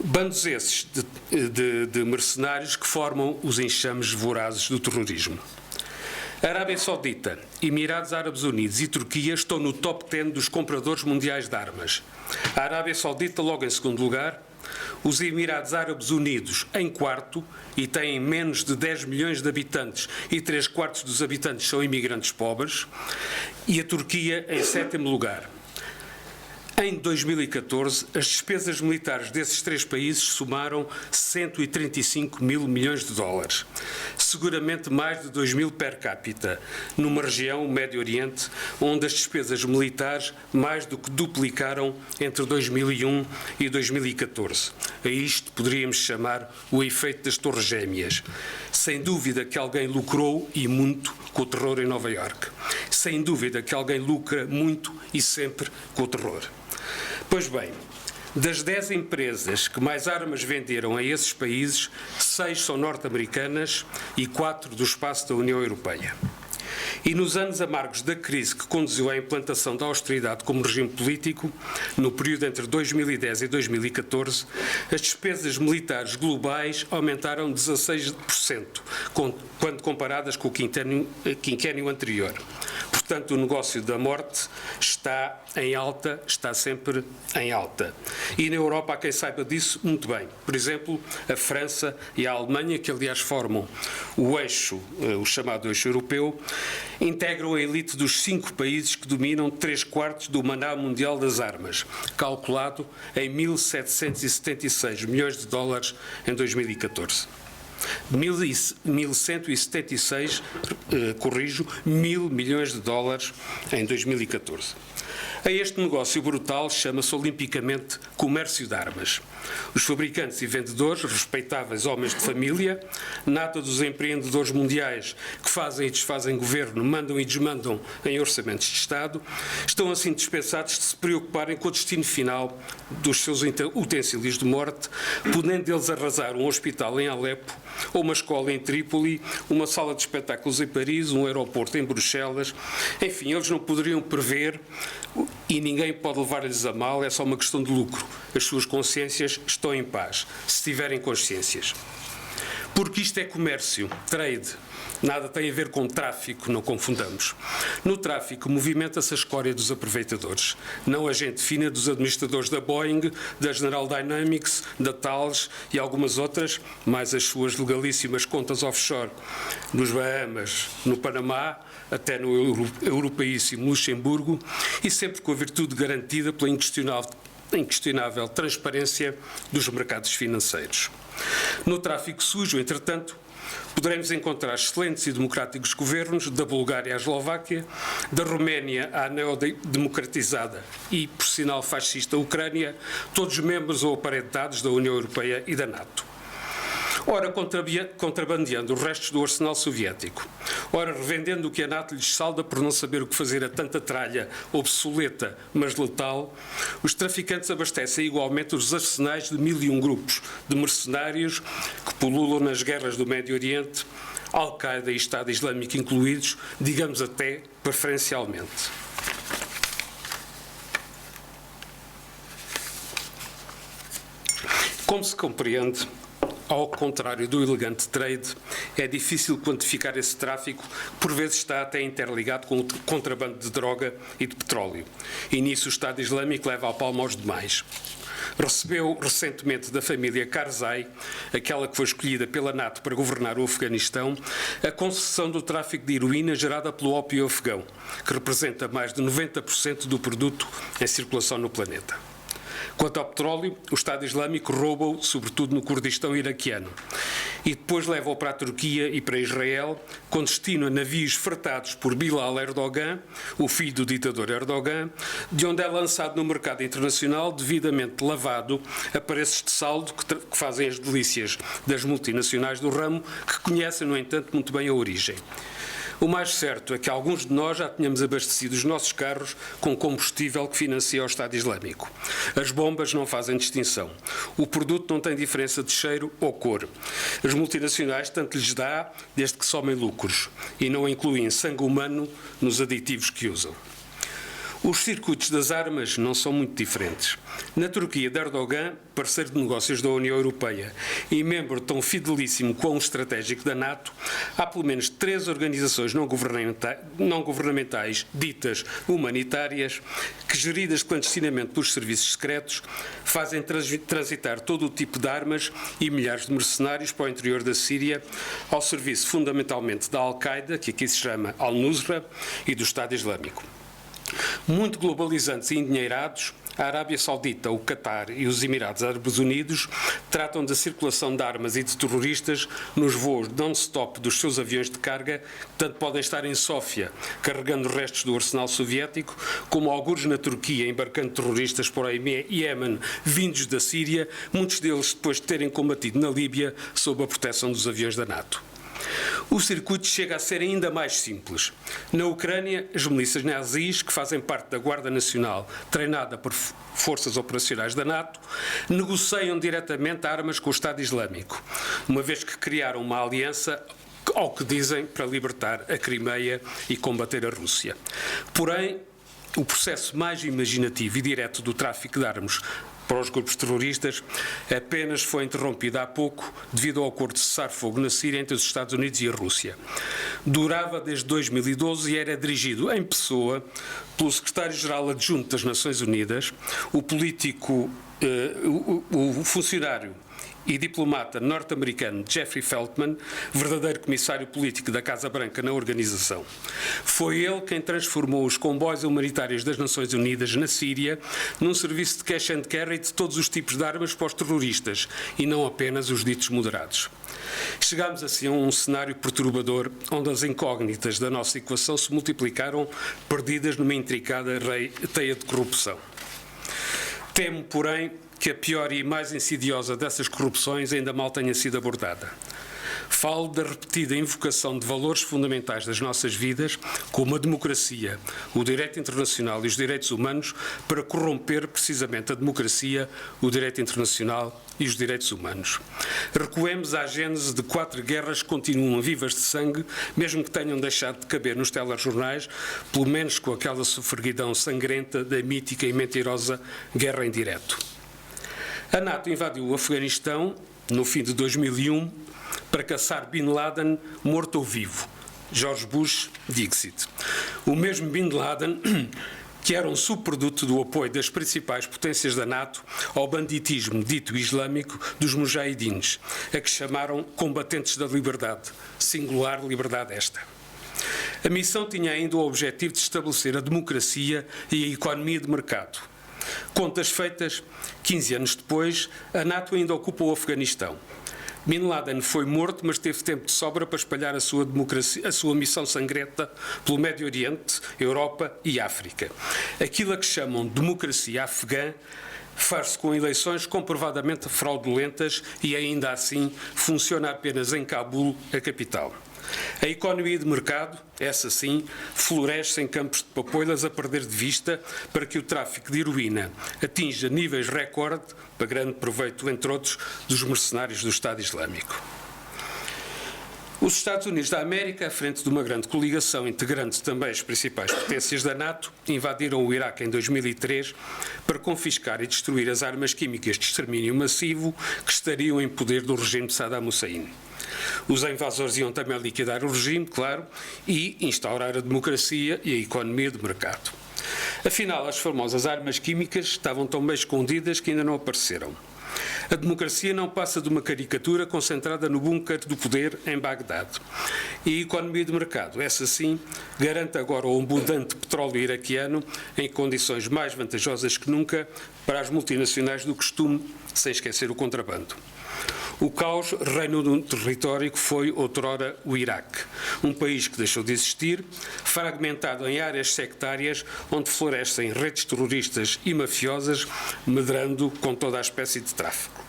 Bandos esses de mercenários que formam os enxames vorazes do terrorismo. A Arábia Saudita, Emirados Árabes Unidos e Turquia estão no top 10 dos compradores mundiais de armas. A Arábia Saudita logo em segundo lugar, os Emirados Árabes Unidos em quarto e têm menos de 10 milhões de habitantes e 3/4 dos habitantes são imigrantes pobres, e a Turquia em sétimo lugar. Em 2014, as despesas militares desses 3 países somaram 135 mil milhões de dólares, seguramente mais de 2 mil per capita, numa região, o Médio Oriente, onde as despesas militares mais do que duplicaram entre 2001 e 2014. A isto poderíamos chamar o efeito das Torres Gêmeas. Sem dúvida que alguém lucrou, e muito, com o terror em Nova Iorque. Sem dúvida que alguém lucra muito e sempre com o terror. Pois bem, das 10 empresas que mais armas venderam a esses países, 6 são norte-americanas e 4 do espaço da União Europeia. E nos anos amargos da crise que conduziu à implantação da austeridade como regime político, no período entre 2010 e 2014, as despesas militares globais aumentaram 16%, quando comparadas com o quinquênio anterior. Portanto, o negócio da morte está em alta, está sempre em alta. E na Europa há quem saiba disso muito bem. Por exemplo, a França e a Alemanha, que aliás formam o eixo, o chamado eixo europeu, integram a elite dos 5 países que dominam 3/4 do maná mundial das armas, calculado em 1.776 milhões de dólares em 2014. 1.176, mil milhões de dólares em 2014. A este negócio brutal chama-se olimpicamente comércio de armas. Os fabricantes e vendedores, respeitáveis homens de família, nata dos empreendedores mundiais que fazem e desfazem governo, mandam e desmandam em orçamentos de Estado, estão assim dispensados de se preocuparem com o destino final dos seus utensílios de morte, podendo eles arrasar um hospital em Alepo, ou uma escola em Trípoli, uma sala de espetáculos em Paris, um aeroporto em Bruxelas. Enfim, eles não poderiam prever e ninguém pode levar-lhes a mal, é só uma questão de lucro. As suas consciências estão em paz, se tiverem consciências. Porque isto é comércio, trade. Nada tem a ver com tráfico, não confundamos. No tráfico movimenta-se a escória dos aproveitadores, não a gente fina dos administradores da Boeing, da General Dynamics, da Thales e algumas outras, mais as suas legalíssimas contas offshore nos Bahamas, no Panamá, até no europeíssimo Luxemburgo, e sempre com a virtude garantida pela inquestionável transparência dos mercados financeiros. No tráfico sujo, entretanto, poderemos encontrar excelentes e democráticos governos da Bulgária à Eslováquia, da Roménia à neodemocratizada e, por sinal, fascista Ucrânia, todos membros ou aparentados da União Europeia e da NATO. Ora contrabandeando os restos do arsenal soviético, ora revendendo o que a NATO lhes salda por não saber o que fazer a tanta tralha obsoleta, mas letal, os traficantes abastecem igualmente os arsenais de 1001 grupos de mercenários que pululam nas guerras do Médio Oriente, Al-Qaeda e Estado Islâmico incluídos, digamos até preferencialmente. Como se compreende, ao contrário do elegante trade, é difícil quantificar esse tráfico, que por vezes está até interligado com o contrabando de droga e de petróleo. E nisso o Estado Islâmico leva a palma aos demais. Recebeu recentemente da família Karzai, aquela que foi escolhida pela NATO para governar o Afeganistão, a concessão do tráfico de heroína gerada pelo ópio afegão, que representa mais de 90% do produto em circulação no planeta. Quanto ao petróleo, o Estado Islâmico rouba-o, sobretudo no Kurdistão iraquiano, e depois leva-o para a Turquia e para Israel, com destino a navios fretados por Bilal Erdogan, o filho do ditador Erdogan, de onde é lançado no mercado internacional devidamente lavado a preços de saldo que fazem as delícias das multinacionais do ramo, que conhecem, no entanto, muito bem a origem. O mais certo é que alguns de nós já tínhamos abastecido os nossos carros com combustível que financia o Estado Islâmico. As bombas não fazem distinção. O produto não tem diferença de cheiro ou cor. As multinacionais tanto lhes dá desde que somem lucros e não incluem sangue humano nos aditivos que usam. Os circuitos das armas não são muito diferentes. Na Turquia de Erdogan, parceiro de negócios da União Europeia e membro tão fidelíssimo quão estratégico da NATO, há pelo menos 3 organizações não governamentais ditas humanitárias que, geridas clandestinamente pelos serviços secretos, fazem transitar todo o tipo de armas e milhares de mercenários para o interior da Síria, ao serviço fundamentalmente da Al-Qaeda, que aqui se chama Al-Nusra, e do Estado Islâmico. Muito globalizantes e endinheirados, a Arábia Saudita, o Qatar e os Emirados Árabes Unidos tratam da circulação de armas e de terroristas nos voos non-stop dos seus aviões de carga, que tanto podem estar em Sófia, carregando restos do arsenal soviético, como algures na Turquia, embarcando terroristas por Iémen, vindos da Síria, muitos deles depois de terem combatido na Líbia sob a proteção dos aviões da NATO. O circuito chega a ser ainda mais simples. Na Ucrânia, as milícias nazis, que fazem parte da Guarda Nacional, treinada por forças operacionais da NATO, negociam diretamente armas com o Estado Islâmico, uma vez que criaram uma aliança, ao que dizem, para libertar a Crimeia e combater a Rússia. Porém, o processo mais imaginativo e direto do tráfico de armas para os grupos terroristas apenas foi interrompido há pouco devido ao acordo de cessar-fogo na Síria entre os Estados Unidos e a Rússia. Durava desde 2012 e era dirigido em pessoa pelo secretário-geral adjunto das Nações Unidas, o funcionário e diplomata norte-americano Jeffrey Feltman, verdadeiro comissário político da Casa Branca na organização. Foi ele quem transformou os comboios humanitários das Nações Unidas na Síria num serviço de cash and carry de todos os tipos de armas para os terroristas e não apenas os ditos moderados. Chegámos assim a um cenário perturbador onde as incógnitas da nossa equação se multiplicaram, perdidas numa intricada teia de corrupção. Temo, porém, que a pior e mais insidiosa dessas corrupções ainda mal tenha sido abordada. Falo da repetida invocação de valores fundamentais das nossas vidas, como a democracia, o direito internacional e os direitos humanos, para corromper precisamente a democracia, o direito internacional e os direitos humanos. Recuemos à gênese de 4 guerras que continuam vivas de sangue, mesmo que tenham deixado de caber nos telejornais, pelo menos com aquela sofreguidão sangrenta da mítica e mentirosa guerra em direto. A NATO invadiu o Afeganistão no fim de 2001 para caçar Bin Laden morto ou vivo. George Bush, Dixit. O mesmo Bin Laden que era um subproduto do apoio das principais potências da NATO ao banditismo dito islâmico dos mujahidins, a que chamaram combatentes da liberdade, singular liberdade esta. A missão tinha ainda o objetivo de estabelecer a democracia e a economia de mercado. Contas feitas, 15 anos depois, a NATO ainda ocupa o Afeganistão. Bin Laden foi morto, mas teve tempo de sobra para espalhar a sua missão sangrenta pelo Médio Oriente, Europa e África. Aquilo a que chamam democracia afegã faz-se com eleições comprovadamente fraudulentas e ainda assim funciona apenas em Cabul, a capital. A economia de mercado, essa sim, floresce em campos de papoilas a perder de vista para que o tráfico de heroína atinja níveis recorde, para grande proveito, entre outros, dos mercenários do Estado Islâmico. Os Estados Unidos da América, à frente de uma grande coligação integrando também as principais potências da NATO, invadiram o Iraque em 2003 para confiscar e destruir as armas químicas de extermínio massivo que estariam em poder do regime de Saddam Hussein. Os invasores iam também liquidar o regime, claro, e instaurar a democracia e a economia de mercado. Afinal, as famosas armas químicas estavam tão bem escondidas que ainda não apareceram. A democracia não passa de uma caricatura concentrada no bunker do poder em Bagdade. E a economia de mercado, essa sim, garante agora o abundante petróleo iraquiano em condições mais vantajosas que nunca para as multinacionais do costume, sem esquecer o contrabando. O caos reina num território que foi outrora o Iraque, um país que deixou de existir, fragmentado em áreas sectárias onde florescem redes terroristas e mafiosas, medrando com toda a espécie de tráfico.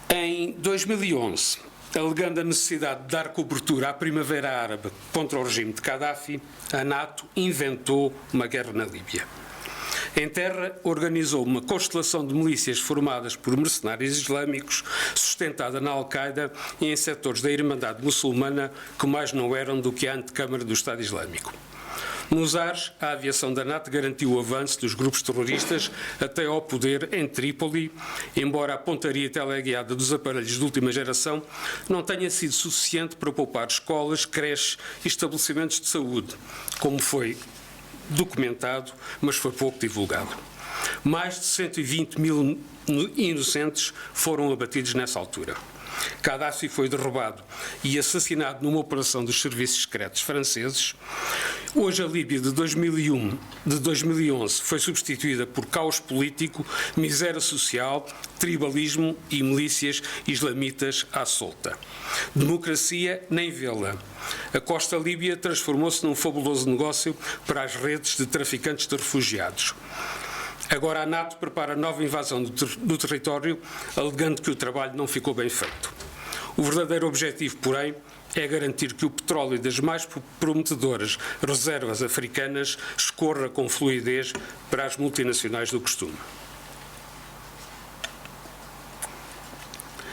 Em 2011, alegando a necessidade de dar cobertura à Primavera Árabe contra o regime de Gaddafi, a NATO inventou uma guerra na Líbia. Em terra, organizou uma constelação de milícias formadas por mercenários islâmicos, sustentada na Al-Qaeda e em setores da Irmandade Muçulmana que mais não eram do que a antecâmara do Estado Islâmico. Nos ares, a aviação da NATO garantiu o avanço dos grupos terroristas até ao poder em Trípoli, embora a pontaria teleguiada dos aparelhos de última geração não tenha sido suficiente para poupar escolas, creches e estabelecimentos de saúde, como foi documentado, mas foi pouco divulgado. Mais de 120 mil inocentes foram abatidos nessa altura. Gaddafi foi derrubado e assassinado numa operação dos serviços secretos franceses. Hoje a Líbia de 2011 foi substituída por caos político, miséria social, tribalismo e milícias islamitas à solta. Democracia nem vê-la. A costa líbia transformou-se num fabuloso negócio para as redes de traficantes de refugiados. Agora a NATO prepara nova invasão do território, alegando que o trabalho não ficou bem feito. O verdadeiro objetivo, porém, é garantir que o petróleo das mais prometedoras reservas africanas escorra com fluidez para as multinacionais do costume.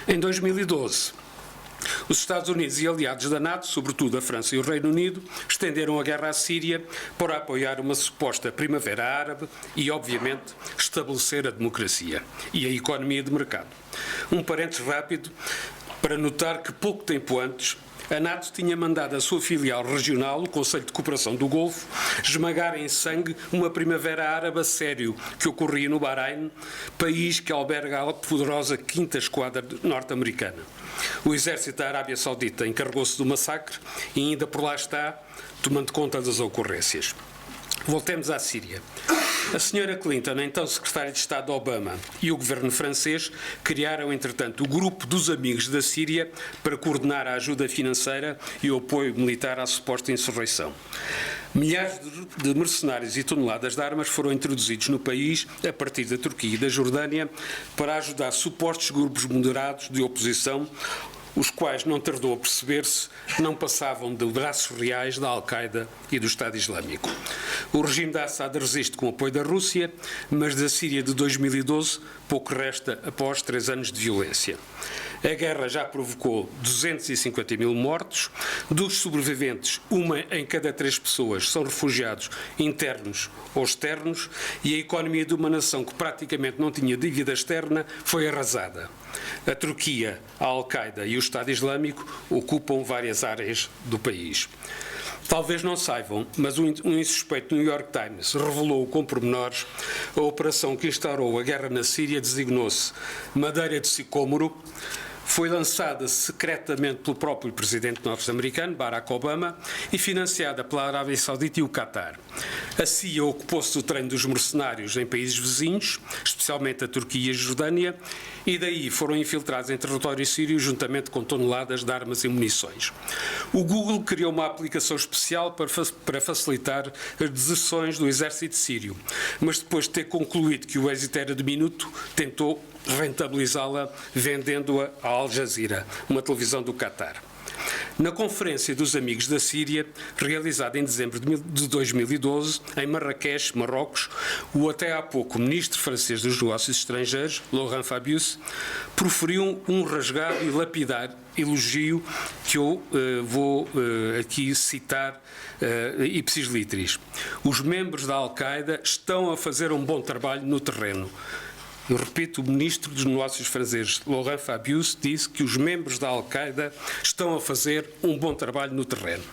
Em 2012, os Estados Unidos e aliados da NATO, sobretudo a França e o Reino Unido, estenderam a guerra à Síria para apoiar uma suposta primavera árabe e, obviamente, estabelecer a democracia e a economia de mercado. Um parênteses rápido para notar que pouco tempo antes a NATO tinha mandado a sua filial regional, o Conselho de Cooperação do Golfo, esmagar em sangue uma primavera árabe a sério que ocorria no Bahrein, país que alberga a poderosa 5ª Esquadra norte-americana. O exército da Arábia Saudita encarregou-se do massacre e ainda por lá está, tomando conta das ocorrências. Voltemos à Síria. A senhora Clinton, então secretária de Estado de Obama, e o governo francês criaram, entretanto, o Grupo dos Amigos da Síria para coordenar a ajuda financeira e o apoio militar à suposta insurreição. Milhares de mercenários e toneladas de armas foram introduzidos no país, a partir da Turquia e da Jordânia, para ajudar supostos grupos moderados de oposição, os quais, não tardou a perceber-se, não passavam de braços reais da Al-Qaeda e do Estado Islâmico. O regime de Assad resiste com o apoio da Rússia, mas da Síria de 2012 pouco resta após 3 anos de violência. A guerra já provocou 250 mil mortos. Dos sobreviventes, 1 em cada 3 pessoas são refugiados internos ou externos, e a economia de uma nação que praticamente não tinha dívida externa foi arrasada. A Turquia, a Al-Qaeda e o Estado Islâmico ocupam várias áreas do país. Talvez não saibam, mas um insuspeito New York Times revelou com pormenores a operação que instaurou a guerra na Síria designou-se Madeira de Sicômoro. Foi lançada secretamente pelo próprio presidente norte-americano, Barack Obama, e financiada pela Arábia Saudita e o Qatar. A CIA ocupou-se do treino dos mercenários em países vizinhos, especialmente a Turquia e a Jordânia, e daí foram infiltrados em território sírio juntamente com toneladas de armas e munições. O Google criou uma aplicação especial para facilitar as deserções do exército sírio, mas depois de ter concluído que o êxito era diminuto, tentou rentabilizá-la vendendo-a à Al Jazeera, uma televisão do Qatar. Na Conferência dos Amigos da Síria, realizada em dezembro de 2012, em Marrakech, Marrocos, o até há pouco ministro francês dos Negócios Estrangeiros, Laurent Fabius, proferiu um rasgado e lapidar elogio que eu vou aqui citar ipsis literis. Os membros da Al-Qaeda estão a fazer um bom trabalho no terreno. Eu repito, o ministro dos Negócios francês, Laurent Fabius, disse que os membros da Al-Qaeda estão a fazer um bom trabalho no terreno.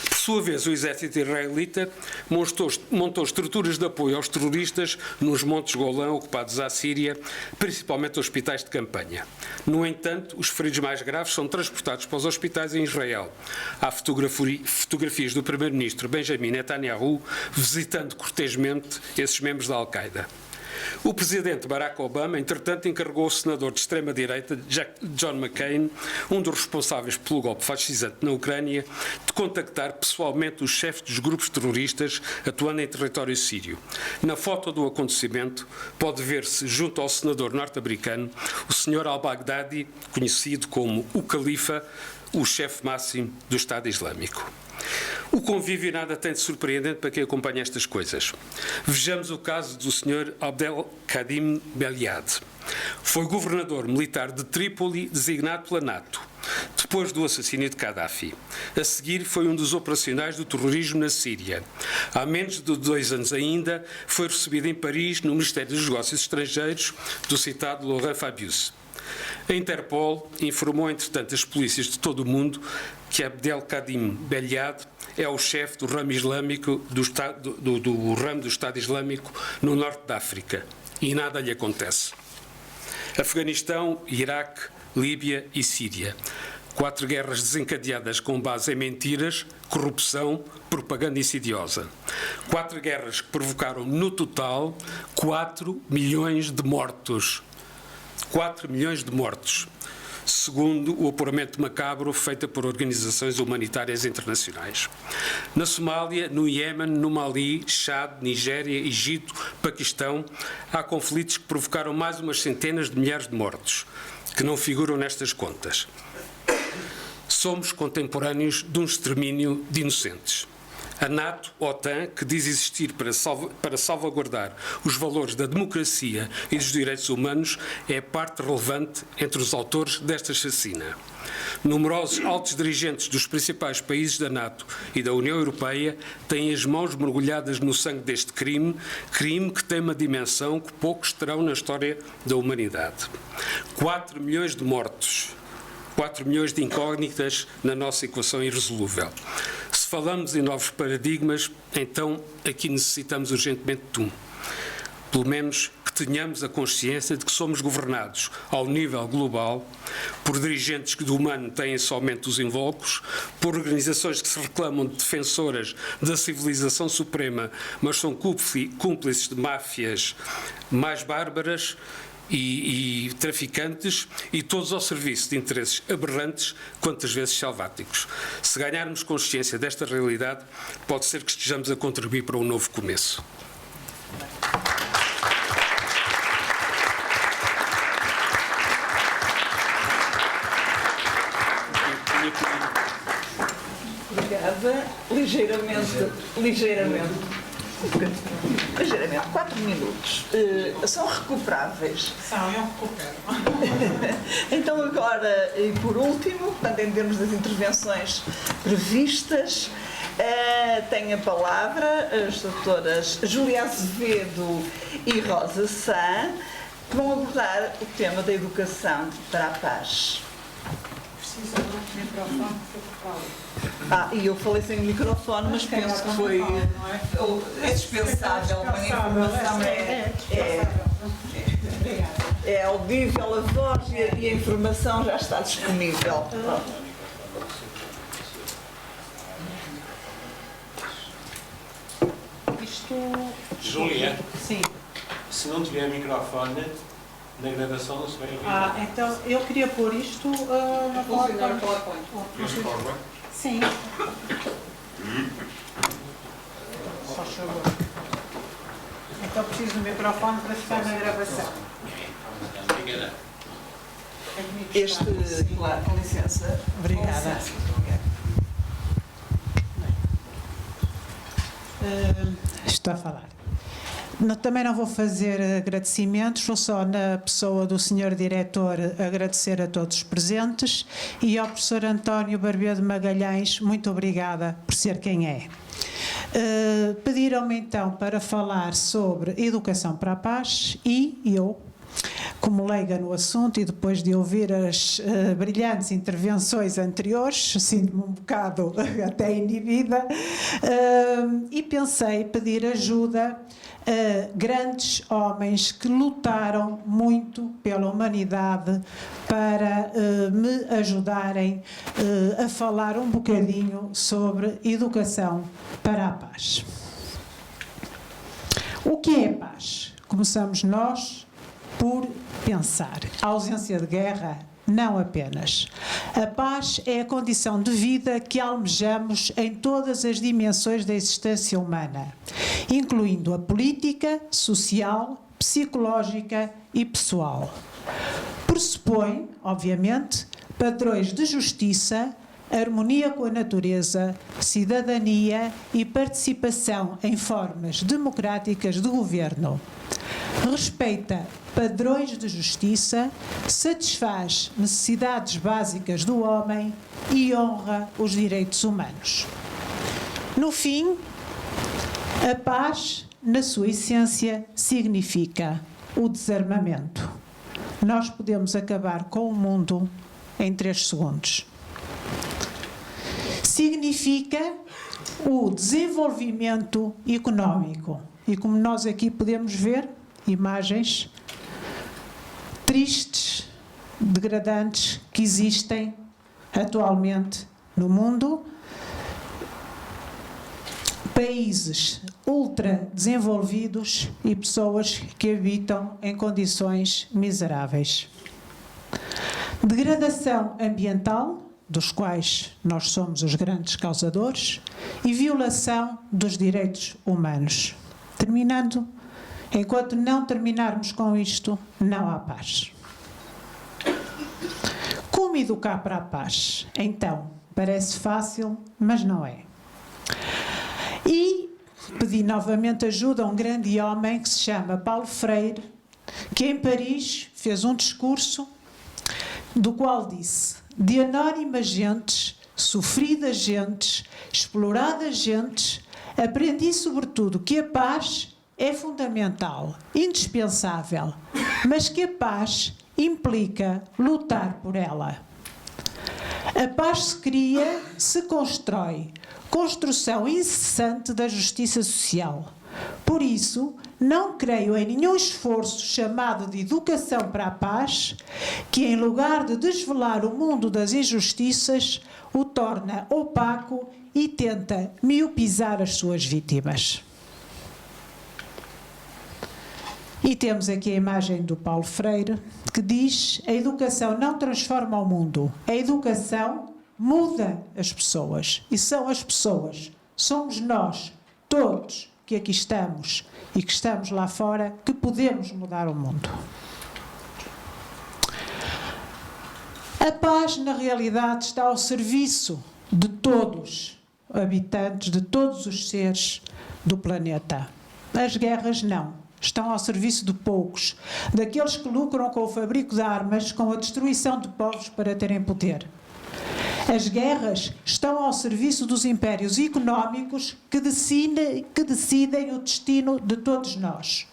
Por sua vez, o exército israelita montou estruturas de apoio aos terroristas nos Montes Golã ocupados à Síria, principalmente hospitais de campanha. No entanto, os feridos mais graves são transportados para os hospitais em Israel. Há fotografias do primeiro-ministro Benjamin Netanyahu visitando cortesmente esses membros da Al-Qaeda. O presidente Barack Obama, entretanto, encarregou o senador de extrema-direita, John McCain, um dos responsáveis pelo golpe fascista na Ucrânia, de contactar pessoalmente os chefes dos grupos terroristas atuando em território sírio. Na foto do acontecimento pode ver-se, junto ao senador norte-americano, o Sr. al-Baghdadi, conhecido como o Califa, o chefe máximo do Estado Islâmico. O convívio nada tem de surpreendente para quem acompanha estas coisas. Vejamos o caso do Sr. Abdelkadim Beliad. Foi governador militar de Trípoli designado pela NATO, depois do assassínio de Gaddafi. A seguir, foi um dos operacionais do terrorismo na Síria. Há menos de 2 anos ainda, foi recebido em Paris, no Ministério dos Negócios Estrangeiros, do citado Laurent Fabius. A Interpol informou, entretanto, as polícias de todo o mundo que Abdelkadim Beliad é o chefe do ramo islâmico do ramo do Estado Islâmico no norte da África. E nada lhe acontece. Afeganistão, Iraque, Líbia e Síria. 4 guerras desencadeadas com base em mentiras, corrupção, propaganda insidiosa. 4 guerras que provocaram, no total, 4 milhões de mortos. 4 milhões de mortos, segundo o apuramento macabro feito por organizações humanitárias internacionais. Na Somália, no Iémen, no Mali, Chad, Nigéria, Egito, Paquistão, há conflitos que provocaram mais umas centenas de milhares de mortos, que não figuram nestas contas. Somos contemporâneos de um extermínio de inocentes. A NATO-OTAN, que diz existir para salvaguardar os valores da democracia e dos direitos humanos, é parte relevante entre os autores desta chacina. Numerosos altos dirigentes dos principais países da NATO e da União Europeia têm as mãos mergulhadas no sangue deste crime que tem uma dimensão que poucos terão na história da humanidade. 4 milhões de mortos, 4 milhões de incógnitas na nossa equação irresolúvel. Se falamos em novos paradigmas, então aqui necessitamos urgentemente de um. Pelo menos que tenhamos a consciência de que somos governados ao nível global por dirigentes que do humano têm somente os invólucros, por organizações que se reclamam de defensoras da civilização suprema, mas são cúmplices de máfias mais bárbaras e traficantes, e todos ao serviço de interesses aberrantes, quantas vezes selváticos. Se ganharmos consciência desta realidade, pode ser que estejamos a contribuir para um novo começo. Obrigada. Ligeiramente. 4 minutos. São recuperáveis. São, eu recupero. Então agora, e por último, portanto, em termos das intervenções previstas, tem a palavra as doutoras Júlia Azevedo e Rosa Sá, que vão abordar o tema da educação para a paz. Precisa do microfone para E eu falei sem o microfone, mas penso que foi dispensável. A informação é audível, a voz e a informação já está disponível. Júlia, Sim. se não tiver microfone, na gravação não se vai ouvir. Então eu queria pôr isto na PowerPoint. Sim. Só favor. Então preciso do microfone para ficar na gravação. Claro, com licença. Obrigada. Estou a falar. Também não vou fazer agradecimentos, vou só, na pessoa do Sr. Diretor, agradecer a todos os presentes e ao professor António Barbeiro de Magalhães, muito obrigada por ser quem é. Pediram-me então para falar sobre educação para a paz e eu, como leiga no assunto e depois de ouvir as brilhantes intervenções anteriores, sinto-me um bocado até inibida, e pensei pedir ajuda a grandes homens que lutaram muito pela humanidade para me ajudarem a falar um bocadinho sobre educação para a paz. O que é paz? Começamos nós por pensar. A ausência de guerra, não apenas. A paz é a condição de vida que almejamos em todas as dimensões da existência humana, incluindo a política, social, psicológica e pessoal. Pressupõe, obviamente, padrões de justiça, harmonia com a natureza, cidadania e participação em formas democráticas de governo. Respeita padrões de justiça, satisfaz necessidades básicas do homem e honra os direitos humanos. No fim, a paz, na sua essência, significa o desarmamento. Nós podemos acabar com o mundo em 3 segundos. Significa o desenvolvimento económico. E como nós aqui podemos ver, imagens tristes degradantes que existem atualmente no mundo. Países ultra desenvolvidos e pessoas que habitam em condições miseráveis. Degradação ambiental, dos quais nós somos os grandes causadores, e violação dos direitos humanos. Terminando, enquanto não terminarmos com isto, não há paz. Como educar para a paz? Então, parece fácil, mas não é. E pedi novamente ajuda a um grande homem que se chama Paulo Freire, que em Paris fez um discurso do qual disse: de anónimas gentes, sofridas gentes, exploradas gentes, aprendi sobretudo que a paz é fundamental, indispensável, mas que a paz implica lutar por ela. A paz se cria, se constrói, construção incessante da justiça social. Por isso, não creio em nenhum esforço chamado de educação para a paz, que em lugar de desvelar o mundo das injustiças, o torna opaco e tenta miopizar as suas vítimas. E temos aqui a imagem do Paulo Freire, que diz: a educação não transforma o mundo, a educação muda as pessoas. E são as pessoas, somos nós, todos que aqui estamos e que estamos lá fora, que podemos mudar o mundo. A paz, na realidade, está ao serviço de todos os habitantes, de todos os seres do planeta. As guerras não. Estão ao serviço de poucos, daqueles que lucram com o fabrico de armas, com a destruição de povos para terem poder. As guerras estão ao serviço dos impérios económicos que decidem o destino de todos nós.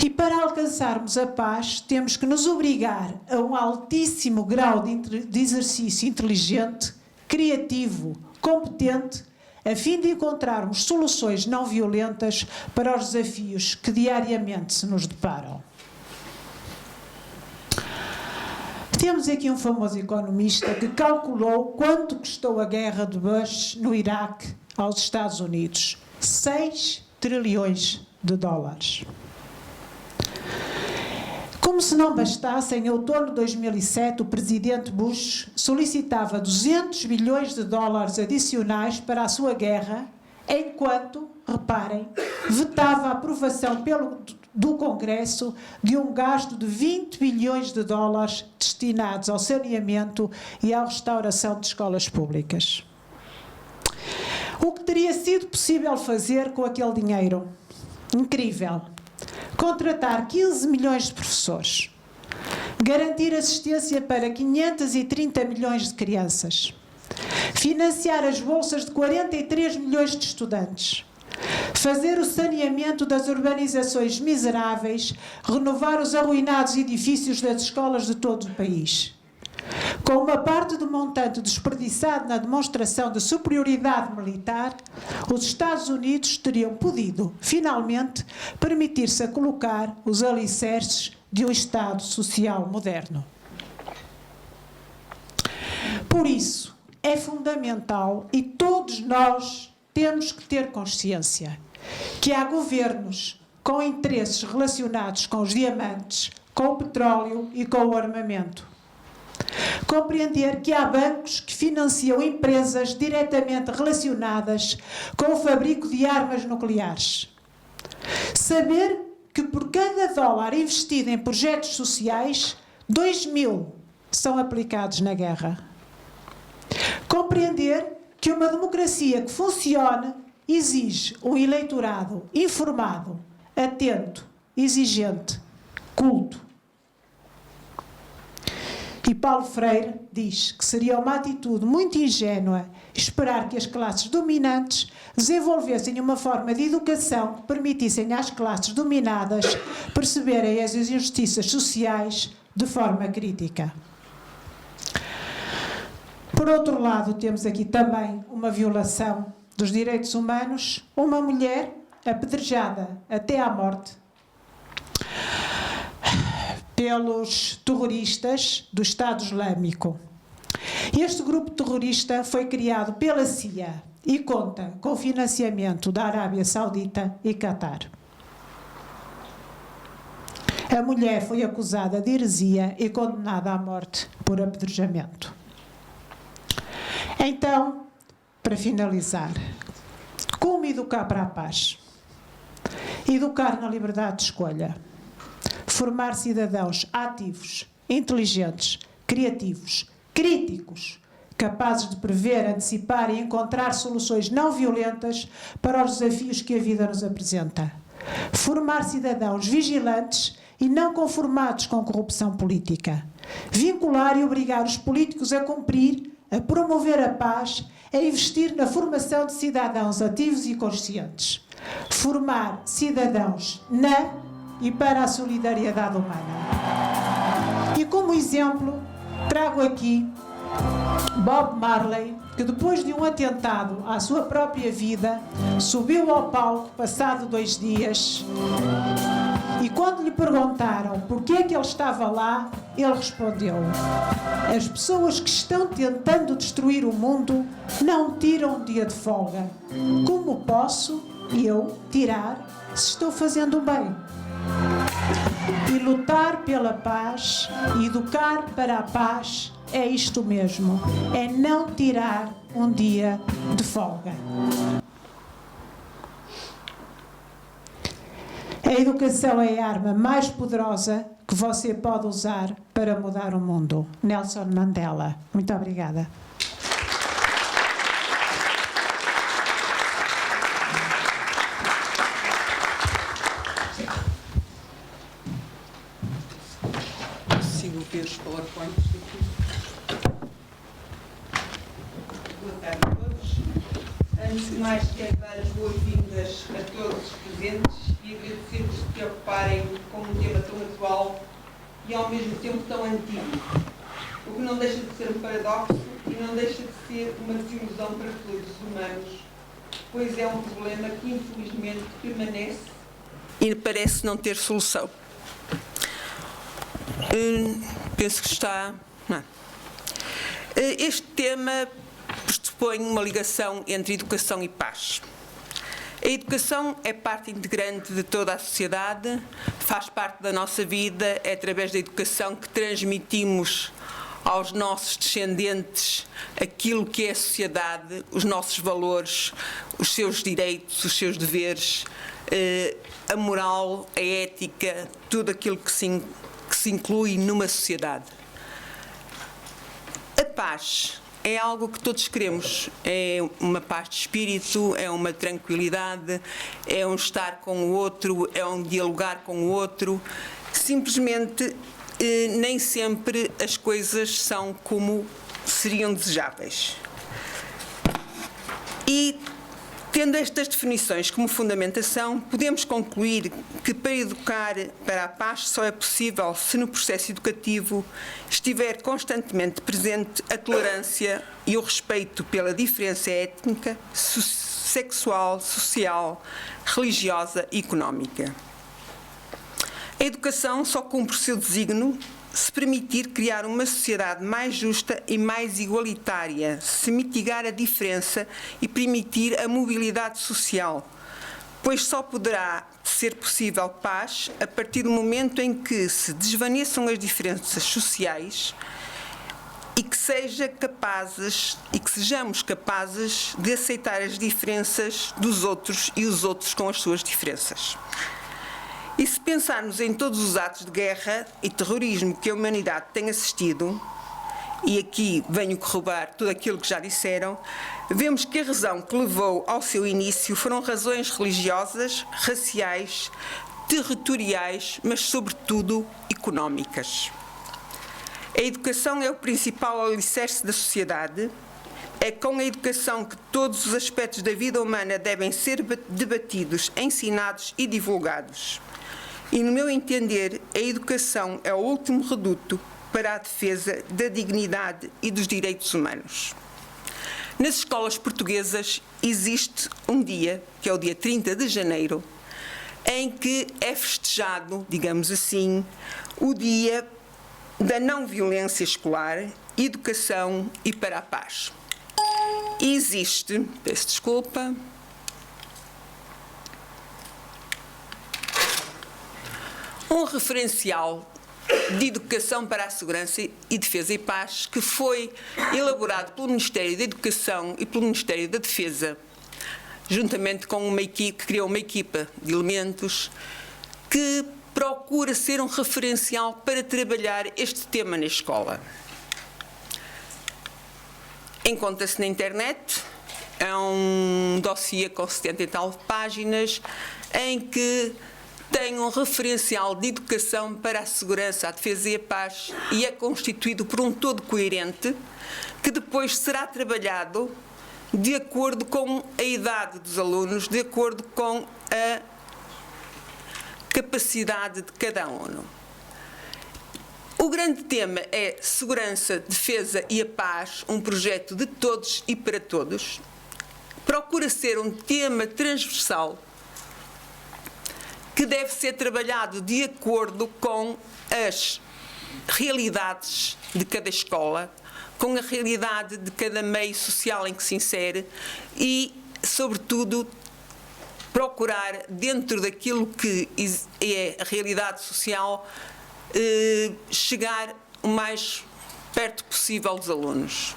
E para alcançarmos a paz, temos que nos obrigar a um altíssimo grau de exercício inteligente, criativo, competente, a fim de encontrarmos soluções não violentas para os desafios que diariamente se nos deparam. Temos aqui um famoso economista que calculou quanto custou a guerra de Bush no Iraque aos Estados Unidos. 6 trilhões de dólares. Como se não bastasse, em outono de 2007, o presidente Bush solicitava 200 bilhões de dólares adicionais para a sua guerra, enquanto, reparem, vetava a aprovação do Congresso de um gasto de 20 bilhões de dólares destinados ao saneamento e à restauração de escolas públicas. O que teria sido possível fazer com aquele dinheiro? Incrível! Contratar 15 milhões de professores, garantir assistência para 530 milhões de crianças, financiar as bolsas de 43 milhões de estudantes, fazer o saneamento das urbanizações miseráveis, renovar os arruinados edifícios das escolas de todo o país. Com uma parte do montante desperdiçado na demonstração de superioridade militar, os Estados Unidos teriam podido, finalmente, permitir-se a colocar os alicerces de um Estado social moderno. Por isso, é fundamental, e todos nós temos que ter consciência, que há governos com interesses relacionados com os diamantes, com o petróleo e com o armamento. Compreender que há bancos que financiam empresas diretamente relacionadas com o fabrico de armas nucleares. Saber que por cada dólar investido em projetos sociais, 2.000 são aplicados na guerra. Compreender que uma democracia que funcione exige um eleitorado informado, atento, exigente, culto. E Paulo Freire diz que seria uma atitude muito ingênua esperar que as classes dominantes desenvolvessem uma forma de educação que permitissem às classes dominadas perceberem as injustiças sociais de forma crítica. Por outro lado, temos aqui também uma violação dos direitos humanos, uma mulher apedrejada até à morte pelos terroristas do Estado Islâmico. Este grupo terrorista foi criado pela CIA e conta com financiamento da Arábia Saudita e Catar. A mulher foi acusada de heresia e condenada à morte por apedrejamento. Então, para finalizar, como educar para a paz? Educar na liberdade de escolha. Formar cidadãos ativos, inteligentes, criativos, críticos, capazes de prever, antecipar e encontrar soluções não violentas para os desafios que a vida nos apresenta. Formar cidadãos vigilantes e não conformados com corrupção política. Vincular e obrigar os políticos a cumprir, a promover a paz, a investir na formação de cidadãos ativos e conscientes. Formar cidadãos na e para a solidariedade humana. E como exemplo, trago aqui Bob Marley, que depois de um atentado à sua própria vida, subiu ao palco passado 2 dias e quando lhe perguntaram porquê é que ele estava lá, ele respondeu: as pessoas que estão tentando destruir o mundo não tiram um dia de folga. Como posso eu tirar se estou fazendo bem? E lutar pela paz, educar para a paz, é isto mesmo, é não tirar um dia de folga. A educação é a arma mais poderosa que você pode usar para mudar o mundo. Nelson Mandela. Muito obrigada. Sigo ver os PowerPoints aqui. Boa tarde a todos. Antes de mais, quero dar as boas-vindas a todos os presentes e agradecer-vos de preocuparem com um tema tão atual e ao mesmo tempo tão antigo, o que não deixa de ser um paradoxo e não deixa de ser uma desilusão para todos os humanos, pois é um problema que infelizmente permanece e parece não ter solução. Penso que está... Não. Este tema pressupõe uma ligação entre educação e paz. A educação é parte integrante de toda a sociedade, faz parte da nossa vida, é através da educação que transmitimos aos nossos descendentes aquilo que é a sociedade, os nossos valores, os seus direitos, os seus deveres, a moral, a ética, tudo aquilo que se inclui numa sociedade. A paz é algo que todos queremos, é uma paz de espírito, é uma tranquilidade, é um estar com o outro, é um dialogar com o outro. Simplesmente, nem sempre as coisas são como seriam desejáveis. E, tendo estas definições como fundamentação, podemos concluir que para educar para a paz só é possível se no processo educativo estiver constantemente presente a tolerância e o respeito pela diferença étnica, sexual, social, religiosa e económica. A educação só cumpre o seu desígnio se permitir criar uma sociedade mais justa e mais igualitária, se mitigar a diferença e permitir a mobilidade social, pois só poderá ser possível paz a partir do momento em que se desvaneçam as diferenças sociais e que sejamos capazes de aceitar as diferenças dos outros e os outros com as suas diferenças. E se pensarmos em todos os atos de guerra e terrorismo que a humanidade tem assistido, e aqui venho corroborar tudo aquilo que já disseram, vemos que a razão que levou ao seu início foram razões religiosas, raciais, territoriais, mas sobretudo económicas. A educação é o principal alicerce da sociedade. É com a educação que todos os aspectos da vida humana devem ser debatidos, ensinados e divulgados. E, no meu entender, a educação é o último reduto para a defesa da dignidade e dos direitos humanos. Nas escolas portuguesas existe um dia, que é o dia 30 de janeiro, em que é festejado, digamos assim, o Dia da Não Violência Escolar, Educação e para a Paz. E existe, peço desculpa, um referencial de Educação para a Segurança e Defesa e Paz que foi elaborado pelo Ministério da Educação e pelo Ministério da Defesa, juntamente com uma equipe que criou uma equipa de elementos que procura ser um referencial para trabalhar este tema na escola. Encontra-se na internet, é um dossiê com 70 e tal páginas, em que tem um referencial de educação para a segurança, a defesa e a paz, e é constituído por um todo coerente, que depois será trabalhado de acordo com a idade dos alunos, de acordo com a capacidade de cada aluno. O grande tema é segurança, defesa e a paz, um projeto de todos e para todos. Procura ser um tema transversal que deve ser trabalhado de acordo com as realidades de cada escola, com a realidade de cada meio social em que se insere e, sobretudo, procurar, dentro daquilo que é a realidade social, chegar o mais perto possível aos alunos.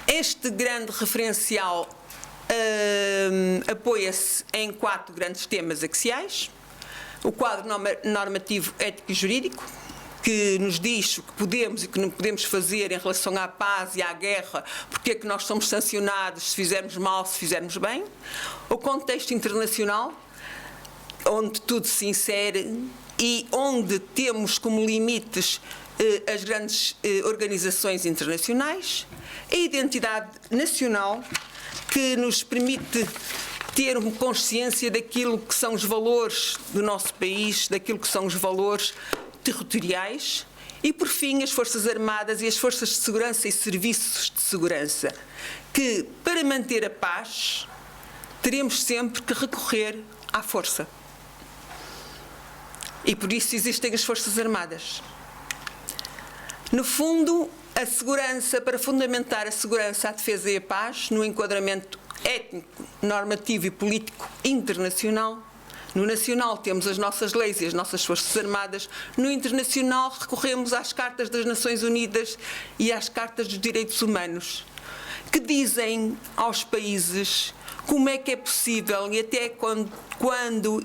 Este grande referencial apoia-se em 4 grandes temas axiais: o quadro normativo ético e jurídico, que nos diz o que podemos e o que não podemos fazer em relação à paz e à guerra, porque é que nós somos sancionados se fizermos mal, se fizermos bem. O contexto internacional, onde tudo se insere e onde temos como limites as grandes organizações internacionais. A identidade nacional, que nos permite ter consciência daquilo que são os valores do nosso país, daquilo que são os valores territoriais. E, por fim, as Forças Armadas e as Forças de Segurança e Serviços de Segurança, que, para manter a paz, teremos sempre que recorrer à força. E por isso existem as Forças Armadas. No fundo, a segurança, para fundamentar a segurança, a defesa e a paz, no enquadramento étnico, normativo e político internacional. No nacional temos as nossas leis e as nossas Forças Armadas. No internacional recorremos às Cartas das Nações Unidas e às Cartas dos Direitos Humanos, que dizem aos países como é que é possível e até quando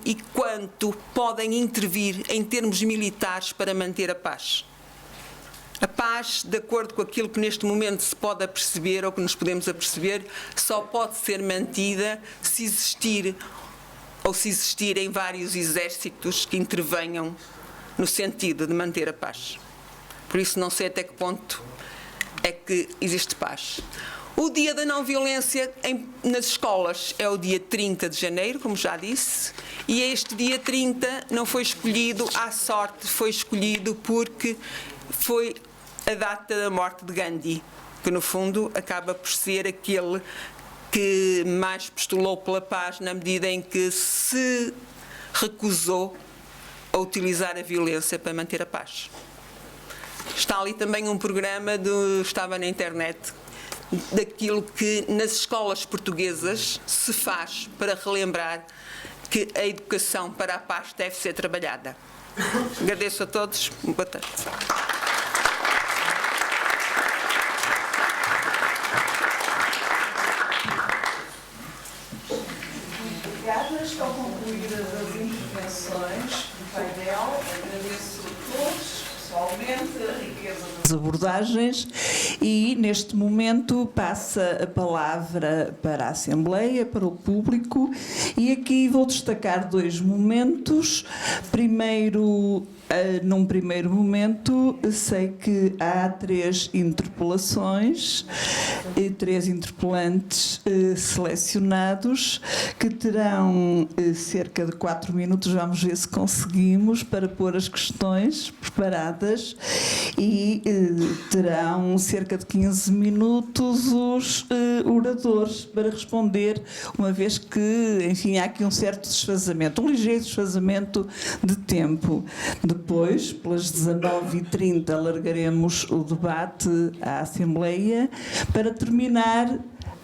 e quanto podem intervir em termos militares para manter a paz. A paz, de acordo com aquilo que neste momento se pode aperceber ou que nos podemos aperceber, só pode ser mantida se existirem vários exércitos que intervenham no sentido de manter a paz. Por isso não sei até que ponto é que existe paz. O Dia da Não Violência nas escolas é o dia 30 de janeiro, como já disse, e este dia 30 não foi escolhido à sorte, foi escolhido porque foi a data da morte de Gandhi, que no fundo acaba por ser aquele que mais postulou pela paz, na medida em que se recusou a utilizar a violência para manter a paz. Está ali também um programa, estava na internet, daquilo que nas escolas portuguesas se faz para relembrar que a educação para a paz deve ser trabalhada. Agradeço a todos. Boa tarde. Estão concluídas as intervenções do painel. Agradeço a todos, pessoalmente, a riqueza das abordagens e, neste momento, passa a palavra para a Assembleia, para o público, e aqui vou destacar 2 momentos. Primeiro, num primeiro momento, sei que há 3 interpelações e 3 interpelantes selecionados que terão cerca de 4 minutos, vamos ver se conseguimos, para pôr as questões preparadas e terão cerca de 15 minutos os oradores para responder, uma vez que, enfim, há aqui um certo desfazamento, um ligeiro desfazamento de tempo. Depois, pelas 19h30, alargaremos o debate à Assembleia para terminar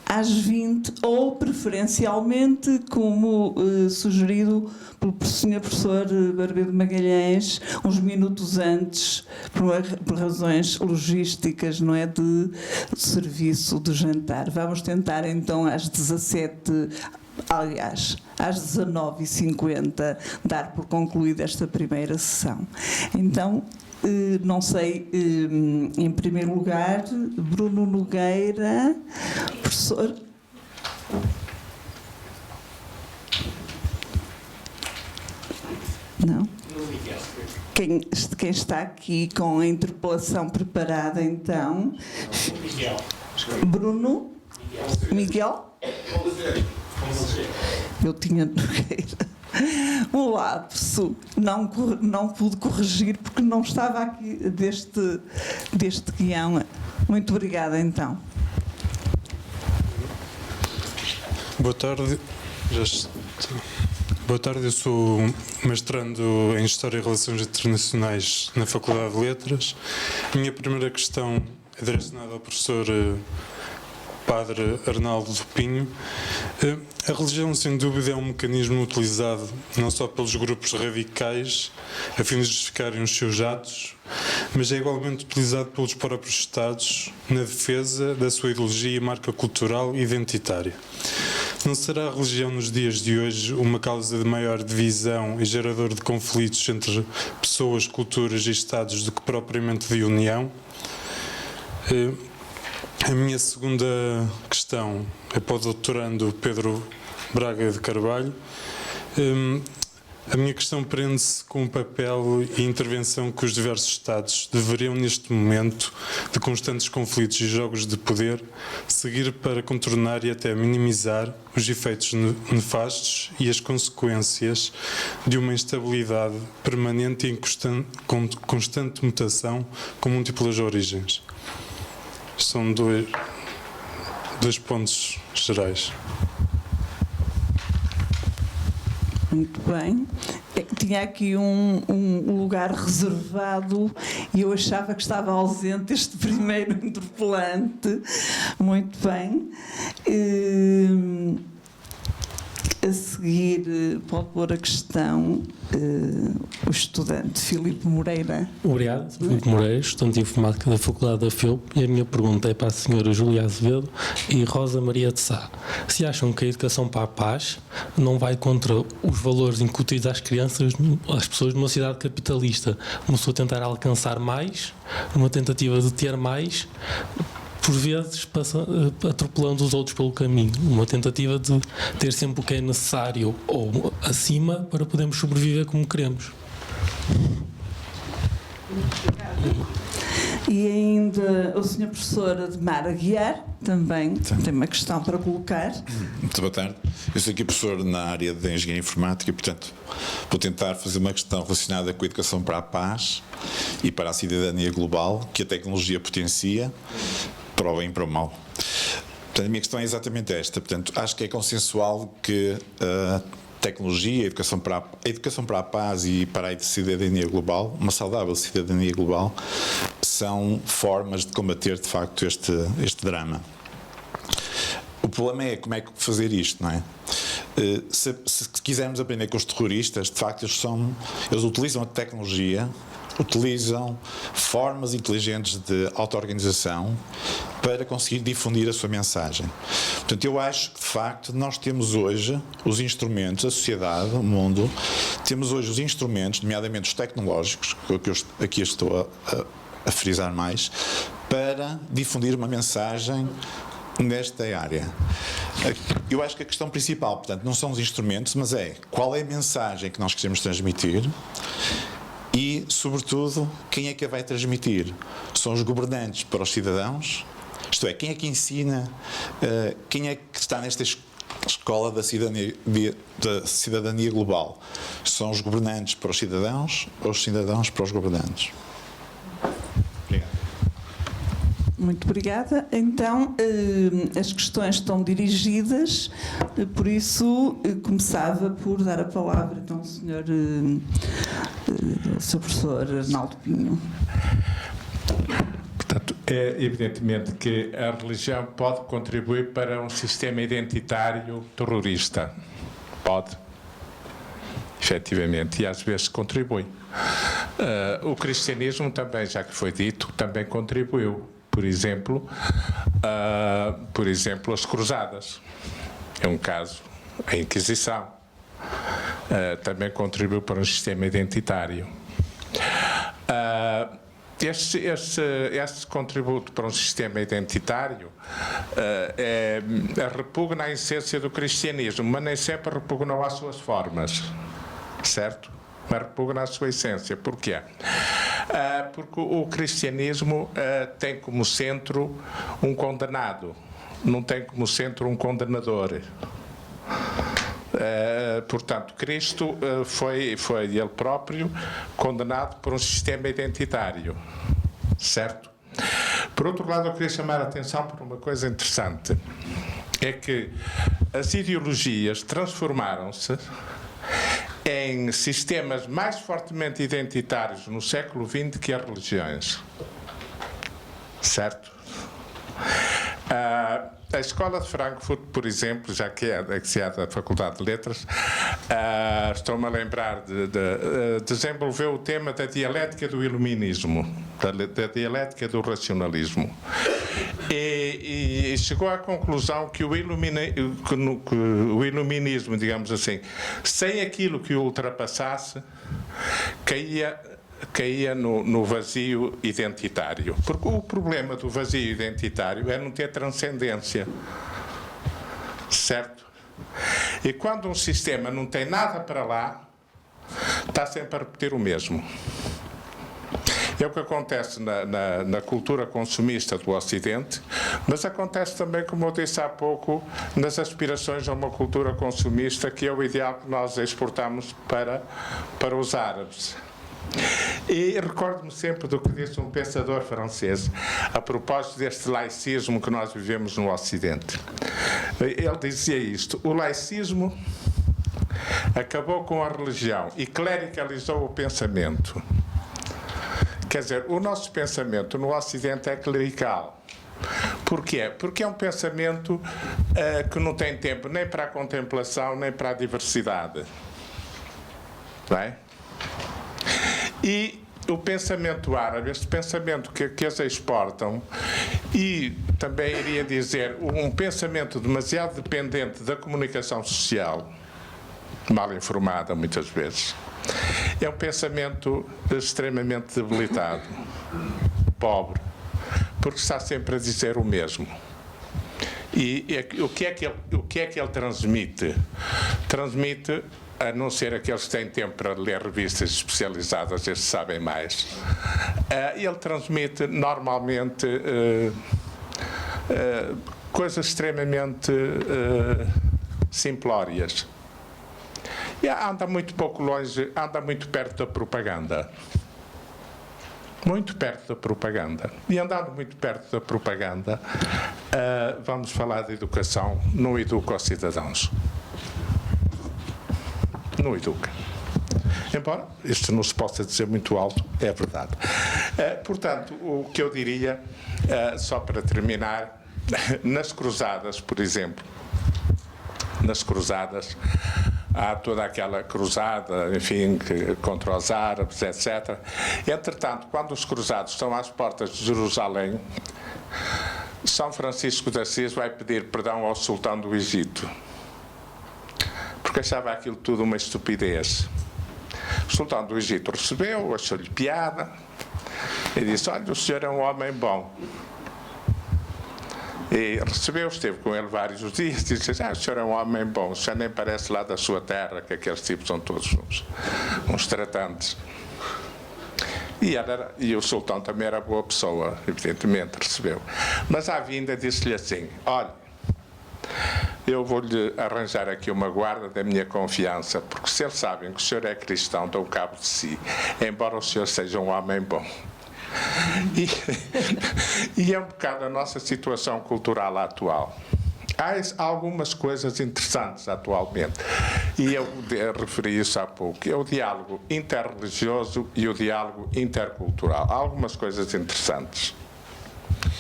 às 20 ou, preferencialmente, como sugerido pelo Sr. Professor Barbeiro de Magalhães, uns minutos antes, por razões logísticas, não é, de serviço de jantar. Vamos tentar, então, às 17h, aliás, às 19h50, dar por concluída esta primeira sessão. Então, não sei, em primeiro lugar, Bruno Nogueira, professor. Não? Quem está aqui com a interpelação preparada, então? Bruno? Miguel? Eu tinha Nogueira. Um lapso, não pude corrigir porque não estava aqui deste guião. Muito obrigada, então. Boa tarde. Boa tarde, eu sou mestrando em História e Relações Internacionais na Faculdade de Letras. A minha primeira questão é direcionada ao professor Padre Arnaldo do Pinho. A religião, sem dúvida, é um mecanismo utilizado não só pelos grupos radicais a fim de justificarem os seus atos, mas é igualmente utilizado pelos próprios Estados na defesa da sua ideologia e marca cultural e identitária. Não será a religião nos dias de hoje uma causa de maior divisão e gerador de conflitos entre pessoas, culturas e Estados do que propriamente de união? A minha segunda questão é para o doutorando Pedro Braga de Carvalho. A minha questão prende-se com o papel e intervenção que os diversos Estados deveriam, neste momento de constantes conflitos e jogos de poder, seguir para contornar e até minimizar os efeitos nefastos e as consequências de uma instabilidade permanente e em constante mutação com múltiplas origens. São dois pontos gerais. Muito bem. Tinha aqui um lugar reservado e eu achava que estava ausente este primeiro interpelante. Muito bem. A seguir, pode pôr a questão o estudante Filipe Moreira. Obrigado, Filipe Moreira, estudante de informática da Faculdade da FIUP, e a minha pergunta é para a senhora Júlia Azevedo e Rosa Maria de Sá. Se acham que a educação para a paz não vai contra os valores incutidos às crianças, às pessoas numa sociedade capitalista, começou a tentar alcançar mais, numa tentativa de ter mais, por vezes atropelando os outros pelo caminho, uma tentativa de ter sempre o que é necessário ou acima para podermos sobreviver como queremos. E ainda o Sr. Professor Admar Aguiar também tem uma questão para colocar. Muito boa tarde. Eu sou aqui professor na área de Engenharia Informática e, portanto, vou tentar fazer uma questão relacionada com a educação para a paz e para a cidadania global, que a tecnologia potencia, para o bem e para o mal. Portanto, a minha questão é exatamente esta. Portanto, acho que é consensual que a tecnologia, a educação para a paz e para a cidadania global, uma saudável cidadania global, são formas de combater, de facto, este drama. O problema é como é que fazer isto, não é? Se quisermos aprender com os terroristas, de facto, eles utilizam a tecnologia, utilizam formas inteligentes de auto-organização para conseguir difundir a sua mensagem. Portanto, eu acho que, de facto, nós temos hoje os instrumentos, a sociedade, o mundo, temos hoje os instrumentos, nomeadamente os tecnológicos, que eu aqui estou a frisar mais, para difundir uma mensagem nesta área. Eu acho que a questão principal, portanto, não são os instrumentos, mas é qual é a mensagem que nós queremos transmitir e, sobretudo, quem é que a vai transmitir? São os governantes para os cidadãos? Isto é, quem é que ensina, quem é que está nesta escola da cidadania global? São os governantes para os cidadãos ou os cidadãos para os governantes? Obrigado. Muito obrigada. Então, as questões estão dirigidas, por isso começava por dar a palavra então, ao Sr. Professor Arnaldo Pinho. Portanto, é evidentemente que a religião pode contribuir para um sistema identitário terrorista. Pode. Efetivamente, e às vezes contribui. O cristianismo também, já que foi dito, também contribuiu. Por exemplo, as cruzadas. É um caso. A Inquisição também contribuiu para um sistema identitário. Este contributo para um sistema identitário repugna a essência do cristianismo, mas nem sempre repugna às suas formas, certo? Mas repugna a sua essência. Porquê? Porque o cristianismo tem como centro um condenado, não tem como centro um condenador. Portanto, Cristo foi ele próprio condenado por um sistema identitário, certo? Por outro lado, eu queria chamar a atenção por uma coisa interessante, é que as ideologias transformaram-se em sistemas mais fortemente identitários no século XX que as religiões, certo? A Escola de Frankfurt, por exemplo, já que é da Faculdade de Letras, estou-me a lembrar desenvolveu o tema da dialética do iluminismo, da dialética do racionalismo. E chegou à conclusão que o iluminismo, digamos assim, sem aquilo que o ultrapassasse, caía no vazio identitário. Porque o problema do vazio identitário é não ter transcendência. Certo? E quando um sistema não tem nada para lá, está sempre a repetir o mesmo. É o que acontece na cultura consumista do Ocidente, mas acontece também, como eu disse há pouco, nas aspirações a uma cultura consumista, que é o ideal que nós exportamos para os árabes. E recordo-me sempre do que disse um pensador francês a propósito deste laicismo que nós vivemos no Ocidente. Ele dizia isto: o laicismo acabou com a religião e clericalizou o pensamento. Quer dizer, o nosso pensamento no Ocidente é clerical. Porquê? Porque é um pensamento que não tem tempo nem para a contemplação nem para a diversidade. Não é? E o pensamento árabe, este pensamento que eles exportam, e também iria dizer um pensamento demasiado dependente da comunicação social, mal informada muitas vezes, é um pensamento extremamente debilitado, pobre, porque está sempre a dizer o mesmo. E o que é que ele transmite? Transmite, a não ser aqueles que têm tempo para ler revistas especializadas, estes sabem mais, ele transmite normalmente coisas extremamente simplórias. E anda muito pouco longe, anda muito perto da propaganda. Muito perto da propaganda. E andando muito perto da propaganda, vamos falar de educação, não educa os cidadãos. Não educa. Embora isto não se possa dizer muito alto, é verdade. Portanto, o que eu diria, só para terminar, nas cruzadas, por exemplo, nas cruzadas, há toda aquela cruzada, enfim, contra os árabes, etc. Entretanto, quando os cruzados estão às portas de Jerusalém, São Francisco de Assis vai pedir perdão ao sultão do Egito, porque achava aquilo tudo uma estupidez. O sultão do Egito recebeu, achou-lhe piada, e disse: olha, o senhor é um homem bom. E recebeu, esteve com ele vários dias, disse: o senhor é um homem bom, o senhor nem parece lá da sua terra, que aqueles tipos são todos uns tratantes. E o sultão também era boa pessoa, evidentemente, recebeu. Mas à vinda disse-lhe assim: olha, eu vou-lhe arranjar aqui uma guarda da minha confiança, porque se eles sabem que o senhor é cristão, dão cabo de si, embora o senhor seja um homem bom. E é um bocado a nossa situação cultural atual. Há algumas coisas interessantes atualmente, e eu referi isso há pouco, é o diálogo interreligioso e o diálogo intercultural. Há algumas coisas interessantes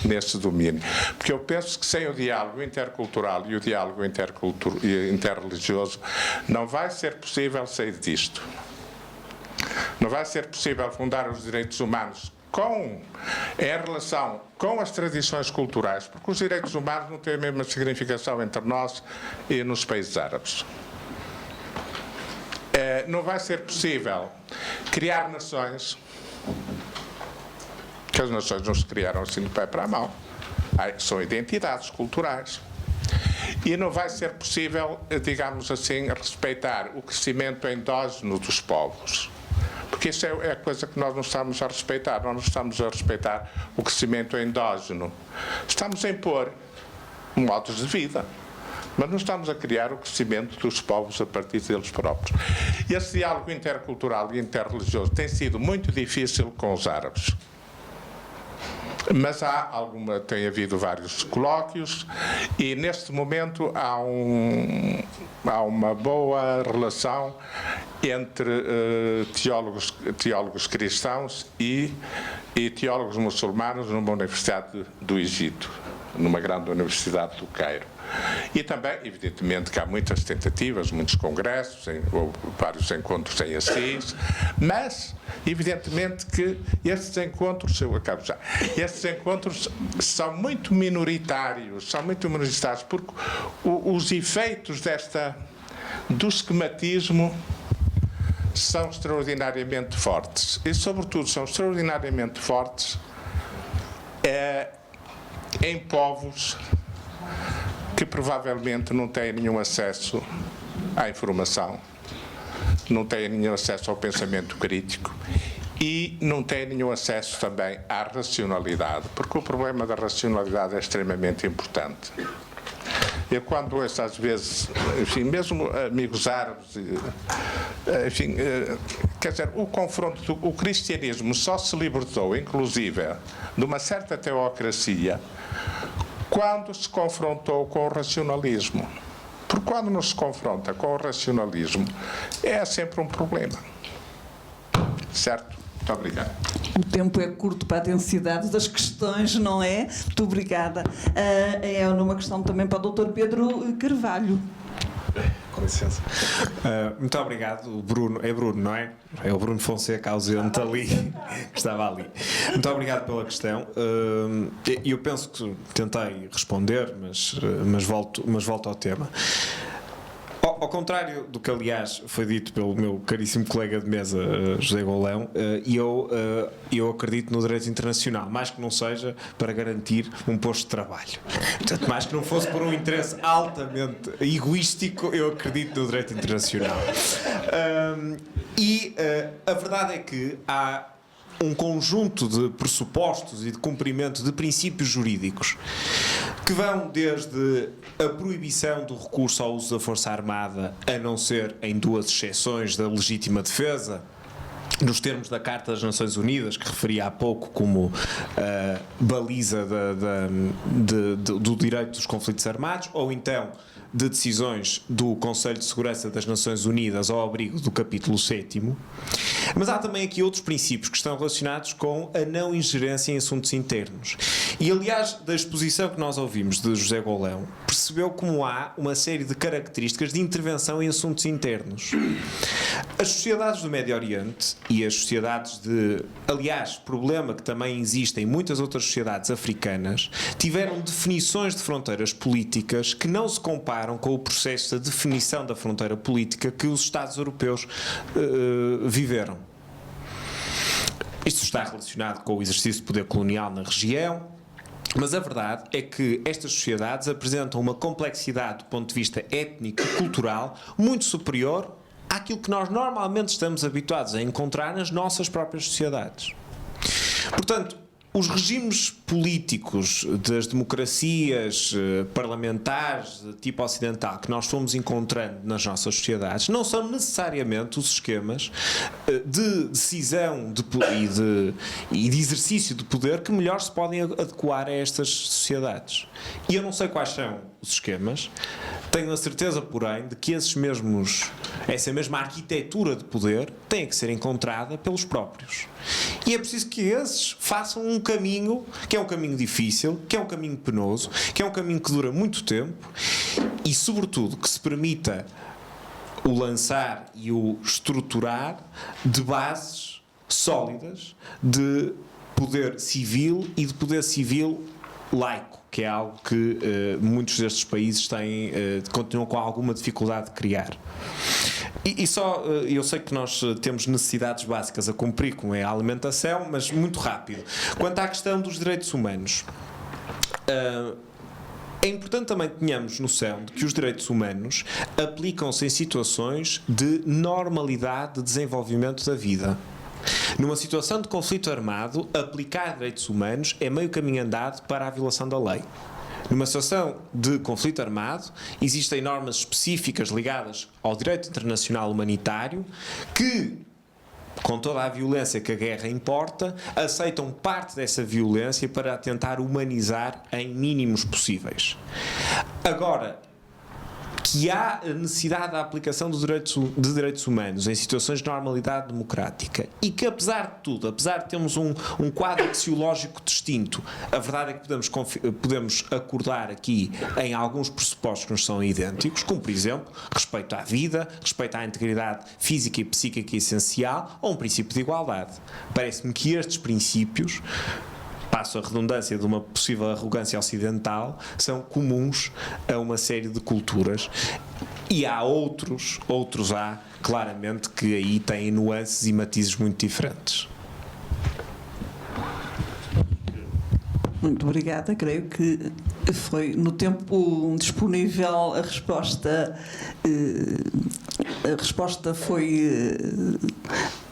nesse domínio, porque eu penso que sem o diálogo intercultural e o diálogo interreligioso não vai ser possível sair disto. Não vai ser possível fundar os direitos humanos em relação com as tradições culturais, porque os direitos humanos não têm a mesma significação entre nós e nos países árabes. Não vai ser possível criar nações, que as nações não se criaram assim de pé para a mão, são identidades culturais. E não vai ser possível, digamos assim, respeitar o crescimento endógeno dos povos. Porque isso é a coisa que nós não estamos a respeitar. Nós não estamos a respeitar o crescimento endógeno. Estamos a impor modos de vida, mas não estamos a criar o crescimento dos povos a partir deles próprios. E esse diálogo intercultural e interreligioso tem sido muito difícil com os árabes. Mas tem havido vários colóquios e neste momento há uma boa relação entre teólogos cristãos e teólogos muçulmanos numa universidade do Egito, numa grande universidade do Cairo. E também, evidentemente, que há muitas tentativas, muitos congressos, vários encontros em Assis, mas, evidentemente, que estes encontros, estes encontros são muito minoritários, porque os efeitos do esquematismo são extraordinariamente fortes. E, sobretudo, são extraordinariamente fortes em povos que provavelmente não têm nenhum acesso à informação, não têm nenhum acesso ao pensamento crítico e não têm nenhum acesso também à racionalidade, porque o problema da racionalidade é extremamente importante. Eu quando ouço às vezes, enfim, mesmo amigos árabes, enfim, quer dizer, o cristianismo só se libertou, inclusive, de uma certa teocracia quando se confrontou com o racionalismo. Porque quando não se confronta com o racionalismo, é sempre um problema. Certo? Muito obrigado. O tempo é curto para a densidade das questões, não é? Muito obrigada. É uma questão também para o Dr. Pedro Carvalho. Com licença. Muito obrigado. O Bruno, é Bruno, não é? É o Bruno Fonseca ausente ali, que estava ali. Muito obrigado pela questão. Eu penso que tentei responder, mas volto ao tema. Ao contrário do que, aliás, foi dito pelo meu caríssimo colega de mesa, José Golão, eu acredito no direito internacional, mais que não seja para garantir um posto de trabalho. Portanto, mais que não fosse por um interesse altamente egoístico, eu acredito no direito internacional. A verdade é que há um conjunto de pressupostos e de cumprimento de princípios jurídicos que vão desde a proibição do recurso ao uso da força armada, a não ser em duas exceções da legítima defesa, nos termos da Carta das Nações Unidas, que referi há pouco como baliza do direito dos conflitos armados, ou então de decisões do Conselho de Segurança das Nações Unidas ao abrigo do capítulo 7º. Mas há também aqui outros princípios que estão relacionados com a não ingerência em assuntos internos. E, aliás, da exposição que nós ouvimos de José Golão, percebeu como há uma série de características de intervenção em assuntos internos. As sociedades do Médio Oriente e as sociedades aliás, problema que também existe em muitas outras sociedades africanas, tiveram definições de fronteiras políticas que não se comparam com o processo de definição da fronteira política que os Estados europeus viveram. Isto está relacionado com o exercício de poder colonial na região, mas a verdade é que estas sociedades apresentam uma complexidade do ponto de vista étnico e cultural muito superior àquilo que nós normalmente estamos habituados a encontrar nas nossas próprias sociedades. Portanto, os regimes políticos das democracias parlamentares de tipo ocidental que nós fomos encontrando nas nossas sociedades não são necessariamente os esquemas de decisão e de exercício de poder que melhor se podem adequar a estas sociedades. E eu não sei quais são os esquemas, tenho a certeza, porém, de que essa mesma arquitetura de poder tem que ser encontrada pelos próprios. E é preciso que esses façam um caminho, que é um caminho difícil, que é um caminho penoso, que é um caminho que dura muito tempo e, sobretudo, que se permita o lançar e o estruturar de bases sólidas de poder civil e de poder civil laico, que é algo que muitos destes países continuam com alguma dificuldade de criar. Eu sei que nós temos necessidades básicas a cumprir, como é a alimentação, mas muito rápido. Quanto à questão dos direitos humanos, é importante também que tenhamos noção de que os direitos humanos aplicam-se em situações de normalidade de desenvolvimento da vida. Numa situação de conflito armado, aplicar direitos humanos é meio caminho andado para a violação da lei. Numa situação de conflito armado, existem normas específicas ligadas ao direito internacional humanitário que, com toda a violência que a guerra importa, aceitam parte dessa violência para a tentar humanizar em mínimos possíveis. Agora, que há necessidade da aplicação de direitos humanos em situações de normalidade democrática e que, apesar de tudo, apesar de termos um quadro axiológico distinto, a verdade é que podemos acordar aqui em alguns pressupostos que nos são idênticos, como, por exemplo, respeito à vida, respeito à integridade física e psíquica essencial ou um princípio de igualdade. Parece-me que estes princípios, passo a redundância de uma possível arrogância ocidental, são comuns a uma série de culturas e há outros há, claramente, que aí têm nuances e matizes muito diferentes. Muito obrigada, creio que foi no tempo disponível a resposta foi,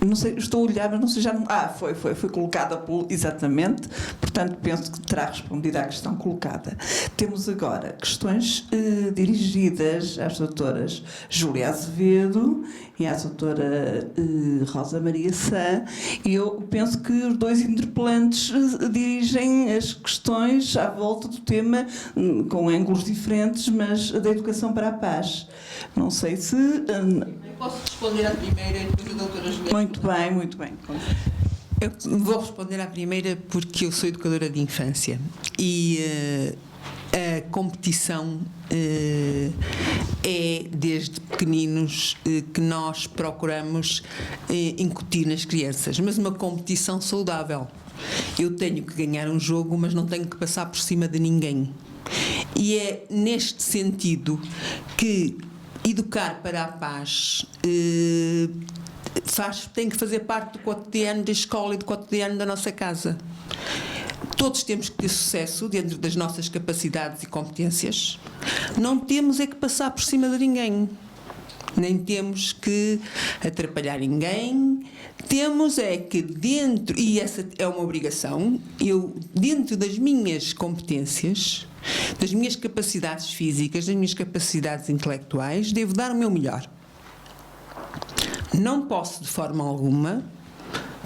não sei, estou a olhar, mas não sei já, foi colocada exatamente, portanto penso que terá respondido à questão colocada. Temos agora questões dirigidas às doutoras Júlia Azevedo e à doutora Rosa Maria Sá, e eu penso que os dois interpelantes dirigem as questões à volta do tema com ângulos diferentes, mas da educação para a paz. Não sei se... Posso responder à primeira e depois a doutora Juliana? Muito bem. Eu vou responder à primeira porque eu sou educadora de infância e a competição é desde pequeninos que nós procuramos incutir nas crianças, mas uma competição saudável. Eu tenho que ganhar um jogo, mas não tenho que passar por cima de ninguém. E é neste sentido que educar para a paz tem que fazer parte do cotidiano da escola e do cotidiano da nossa casa. Todos temos que ter sucesso dentro das nossas capacidades e competências. Não temos é que passar por cima de ninguém. Nem temos que atrapalhar ninguém. Temos é que dentro, e essa é uma obrigação, eu dentro das minhas competências, das minhas capacidades físicas, das minhas capacidades intelectuais, devo dar o meu melhor. Não posso de forma alguma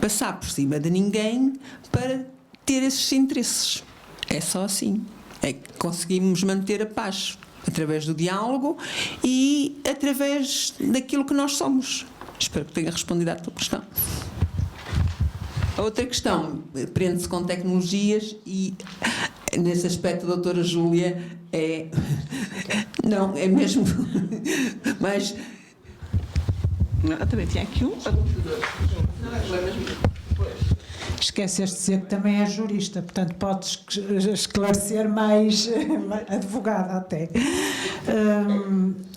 passar por cima de ninguém para ter esses interesses. É só assim. É que conseguimos manter a paz através do diálogo e através daquilo que nós somos. Espero que tenha respondido à tua questão. A outra questão prende-se com tecnologias e, nesse aspecto, a doutora Júlia não, é mesmo mas também tinha aqui um. Esqueceste de dizer que também é jurista, portanto podes esclarecer mais advogada até.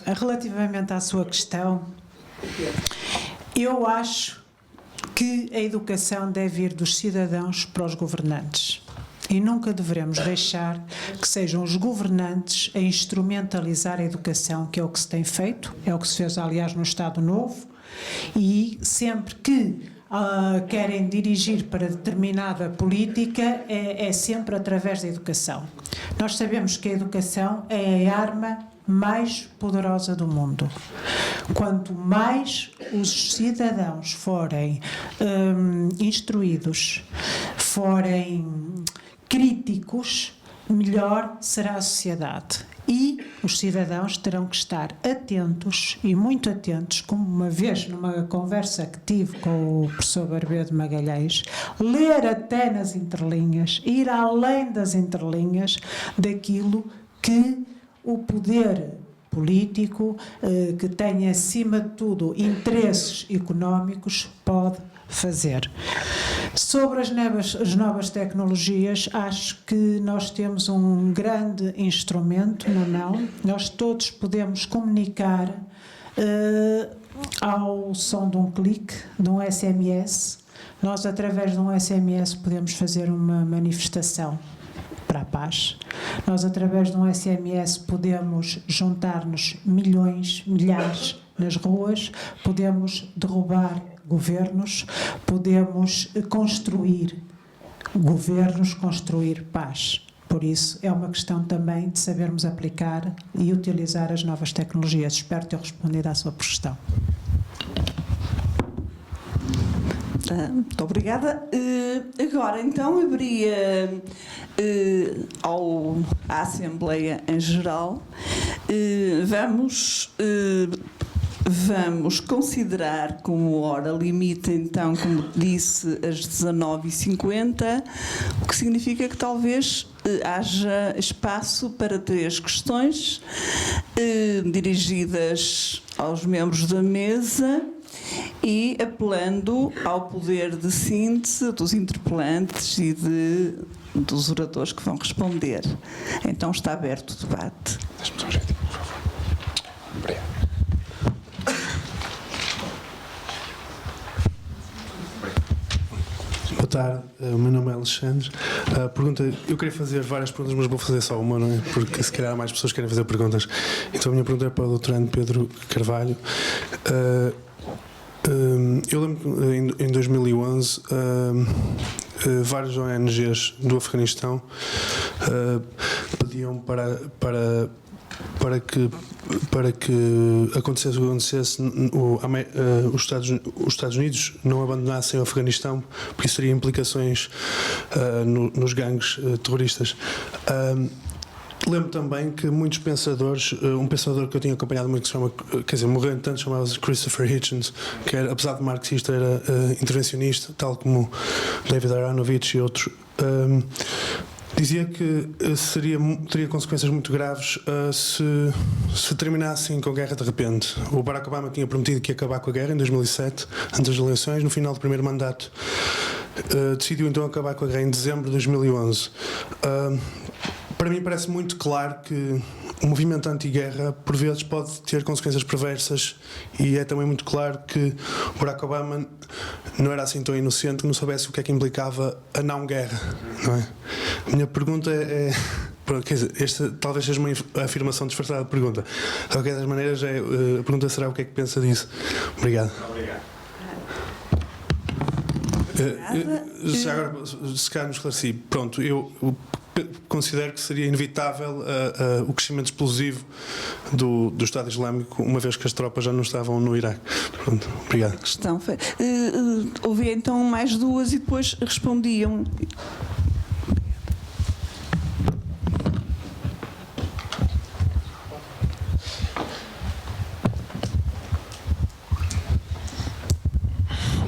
Relativamente à sua questão, eu acho que a educação deve ir dos cidadãos para os governantes. E nunca devemos deixar que sejam os governantes a instrumentalizar a educação, que é o que se tem feito, é o que se fez, aliás, no Estado Novo, e sempre que querem dirigir para determinada política é sempre através da educação. Nós sabemos que a educação é a arma mais poderosa do mundo. Quanto mais os cidadãos forem instruídos, forem críticos, melhor será a sociedade. E os cidadãos terão que estar atentos, e muito atentos, como uma vez numa conversa que tive com o professor Barbeiro de Magalhães, ler até nas entrelinhas, ir além das entrelinhas daquilo que o poder político, que tem acima de tudo interesses económicos, pode fazer. Sobre as novas tecnologias, acho que nós temos um grande instrumento na mão. Nós todos podemos comunicar ao som de um clique, de um SMS. Nós, através de um SMS, podemos fazer uma manifestação para a paz. Nós, através de um SMS, podemos juntar-nos milhões, milhares nas ruas, podemos derrubar governos, podemos construir governos, construir paz. Por isso, é uma questão também de sabermos aplicar e utilizar as novas tecnologias. Espero ter respondido à sua questão. Muito obrigada. Agora, então, abria à Assembleia em geral. Vamos considerar como hora limite, então, como disse, às 19h50, o que significa que talvez haja espaço para 3 questões dirigidas aos membros da mesa e apelando ao poder de síntese dos interpelantes e dos oradores que vão responder. Então está aberto o debate. Boa tarde, o meu nome é Alexandre. Eu queria fazer várias perguntas, mas vou fazer só uma, não é? Porque se calhar mais pessoas querem fazer perguntas. Então a minha pergunta é para o doutorando Pedro Carvalho. Eu lembro que em 2011 várias ONGs do Afeganistão pediam para que acontecesse o que acontecesse, os Estados Unidos não abandonassem o Afeganistão, porque isso teria implicações nos gangues terroristas. Lembro também que muitos pensadores, um pensador que eu tinha acompanhado muito, que se chama, quer dizer, morreu entanto, chamava-se Christopher Hitchens, que era, apesar de marxista, era intervencionista, tal como David Aronovich e outros. Dizia que teria consequências muito graves se terminassem com a guerra de repente. O Barack Obama tinha prometido que ia acabar com a guerra em 2007, antes das eleições. No final do primeiro mandato, decidiu então acabar com a guerra em dezembro de 2011. Para mim parece muito claro que o movimento anti-guerra por vezes pode ter consequências perversas, e é também muito claro que o Barack Obama não era assim tão inocente que não soubesse o que é que implicava a não-guerra, não é? A minha pergunta é quer dizer, esta talvez seja uma afirmação disfarçada de pergunta. De qualquer das maneiras, a pergunta será o que é que pensa disso. Obrigado. Já agora, se calhar me esclareci. Pronto, eu considero que seria inevitável o crescimento explosivo do Estado Islâmico, uma vez que as tropas já não estavam no Iraque. Pronto, obrigado. Ouvi então mais 2 e depois respondiam.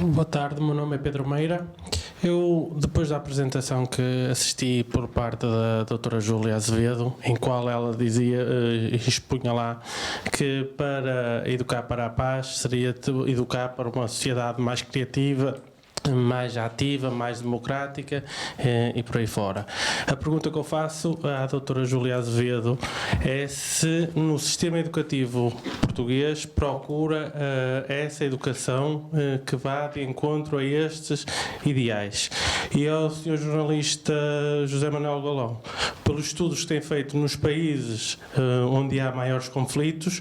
Boa tarde, meu nome é Pedro Meira. Eu, depois da apresentação que assisti por parte da doutora Júlia Azevedo, em qual ela dizia, expunha lá, que para educar para a paz seria educar para uma sociedade mais criativa, mais ativa, mais democrática e por aí fora. A pergunta que eu faço à doutora Júlia Azevedo é se no sistema educativo português procura essa educação que vá de encontro a estes ideais. E ao senhor jornalista José Manuel Galão, pelos estudos que tem feito nos países onde há maiores conflitos,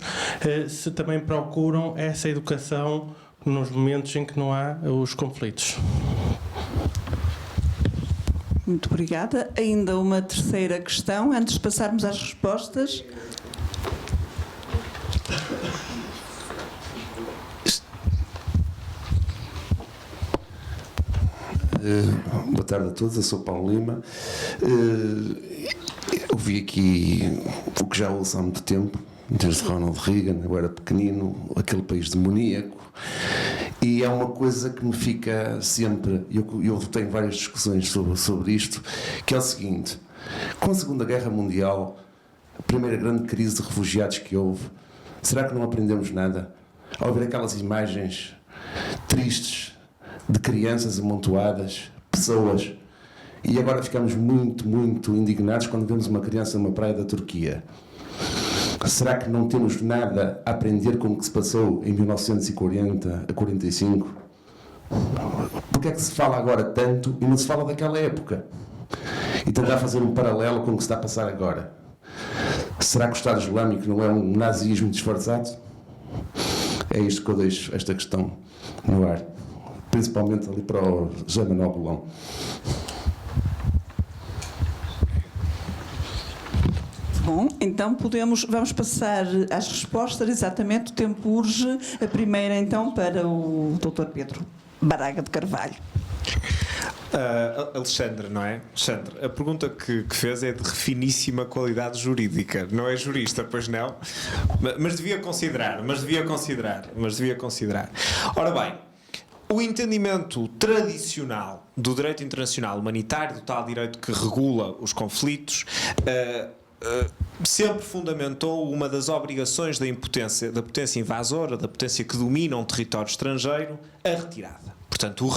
se também procuram essa educação nos momentos em que não há os conflitos. Muito obrigada. Ainda uma terceira questão, antes de passarmos às respostas. Boa tarde a todos, eu sou Paulo Lima. Ouvi aqui o que já ouço há muito tempo, desde Ronald Reagan, eu era pequenino, aquele país demoníaco, e é uma coisa que me fica sempre, eu tenho várias discussões sobre isto, que é o seguinte: com a Segunda Guerra Mundial, a primeira grande crise de refugiados que houve, será que não aprendemos nada? Ao ver aquelas imagens tristes de crianças amontoadas, pessoas, e agora ficamos muito, muito indignados quando vemos uma criança numa praia da Turquia. Será que não temos nada a aprender com o que se passou em 1940 a 45? Porque é que se fala agora tanto e não se fala daquela época? E tentar fazer um paralelo com o que se está a passar agora. Será que o Estado Islâmico não é um nazismo disfarçado? É isto que eu deixo esta questão no ar. Principalmente ali para o José Manuel Bolão. Bom, então vamos passar às respostas, exatamente, o tempo urge. A primeira então para o Dr. Pedro Baraga de Carvalho. Alexandre, não é? Alexandre, a pergunta que fez é de refiníssima qualidade jurídica. Não é jurista, pois não? Mas devia considerar. Ora bem, o entendimento tradicional do direito internacional humanitário, do tal direito que regula os conflitos, sempre fundamentou uma das obrigações da potência invasora, da potência que domina um território estrangeiro, a retirada. Portanto,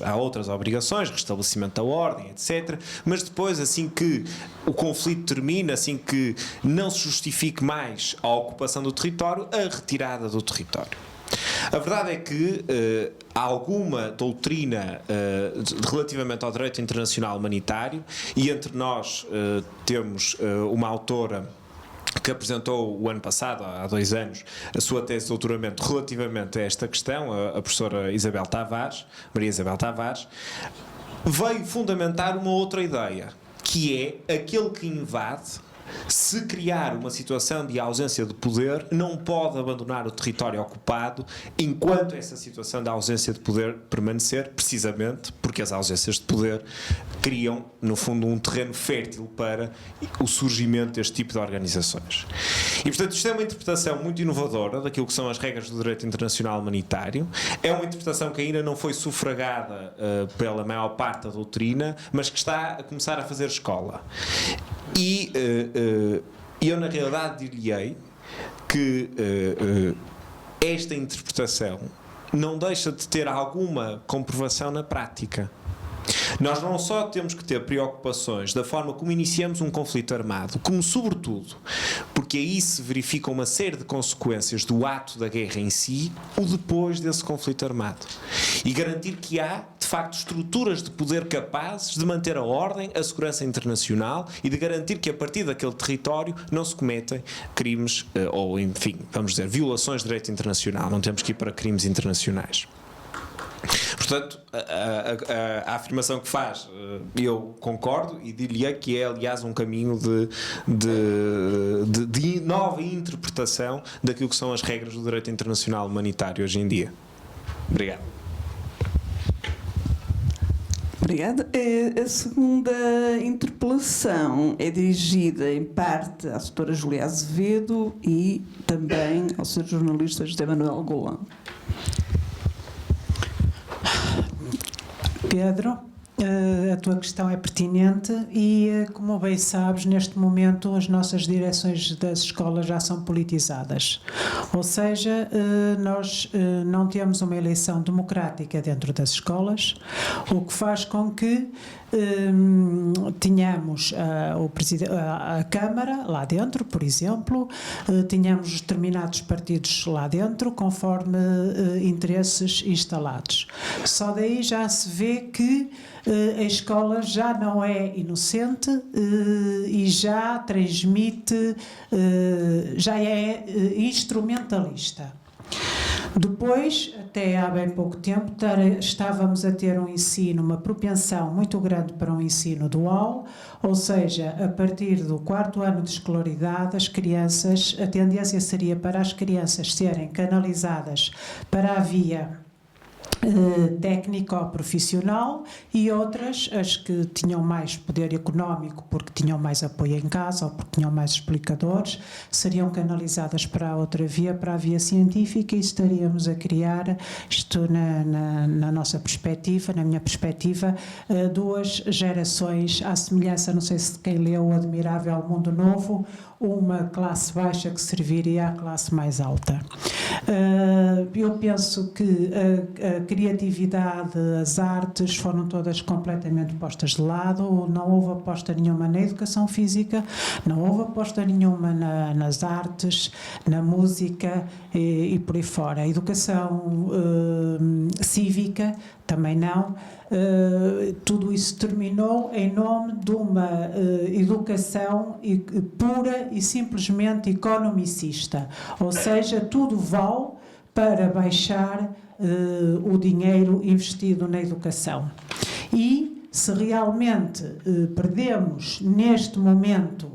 há outras obrigações, restabelecimento da ordem, etc. Mas depois, assim que o conflito termina, assim que não se justifique mais a ocupação do território, a retirada do território. A verdade é que há alguma doutrina relativamente ao direito internacional humanitário, e entre nós temos uma autora que apresentou o ano passado, há 2 anos, a sua tese de doutoramento relativamente a esta questão, a professora Maria Isabel Tavares, veio fundamentar uma outra ideia, que é aquele que invade, se criar uma situação de ausência de poder, não pode abandonar o território ocupado enquanto essa situação de ausência de poder permanecer, precisamente porque as ausências de poder criam, no fundo, um terreno fértil para o surgimento deste tipo de organizações. E, portanto, isto é uma interpretação muito inovadora daquilo que são as regras do direito internacional humanitário. É uma interpretação que ainda não foi sufragada pela maior parte da doutrina, mas que está a começar a fazer escola. E eu, na realidade, diria que esta interpretação não deixa de ter alguma comprovação na prática. Nós não só temos que ter preocupações da forma como iniciamos um conflito armado, como, sobretudo, porque aí se verifica uma série de consequências do ato da guerra em si, o depois desse conflito armado. E garantir que há, de facto, estruturas de poder capazes de manter a ordem, a segurança internacional e de garantir que, a partir daquele território, não se cometem crimes ou, enfim, vamos dizer, violações de direito internacional. Não temos que ir para crimes internacionais. Portanto, a afirmação que faz, eu concordo e diria que é, aliás, um caminho de nova interpretação daquilo que são as regras do direito internacional humanitário hoje em dia. Obrigado. Obrigada. A segunda interpelação é dirigida, em parte, à doutora Júlia Azevedo e também ao Sr. jornalista José Manuel Golão. Pedro, a tua questão é pertinente e, como bem sabes, neste momento as nossas direções das escolas já são politizadas. Ou seja, nós não temos uma eleição democrática dentro das escolas, o que faz com que tínhamos a Câmara lá dentro, por exemplo, tínhamos determinados partidos lá dentro, conforme interesses instalados. Só daí já se vê que a escola já não é inocente e já transmite, já é instrumentalista. Depois, até há bem pouco tempo, estávamos a ter um ensino, uma propensão muito grande para um ensino dual, ou seja, a partir do 4º ano de escolaridade, as crianças, a tendência seria para as crianças serem canalizadas para a via técnico-profissional, e outras, as que tinham mais poder económico porque tinham mais apoio em casa ou porque tinham mais explicadores, seriam canalizadas para a outra via, para a via científica, e estaríamos a criar, isto na nossa perspectiva, na minha perspectiva, 2 gerações à semelhança, não sei se quem leu O Admirável Mundo Novo, uma classe baixa que serviria à classe mais alta. Eu penso que a criatividade, as artes foram todas completamente postas de lado, não houve aposta nenhuma na educação física, não houve aposta nenhuma nas artes, na música e por aí fora. A educação cívica também não. Tudo isso terminou em nome de uma educação pura e simplesmente economicista, ou seja, tudo vale para baixar o dinheiro investido na educação. E se realmente perdemos neste momento,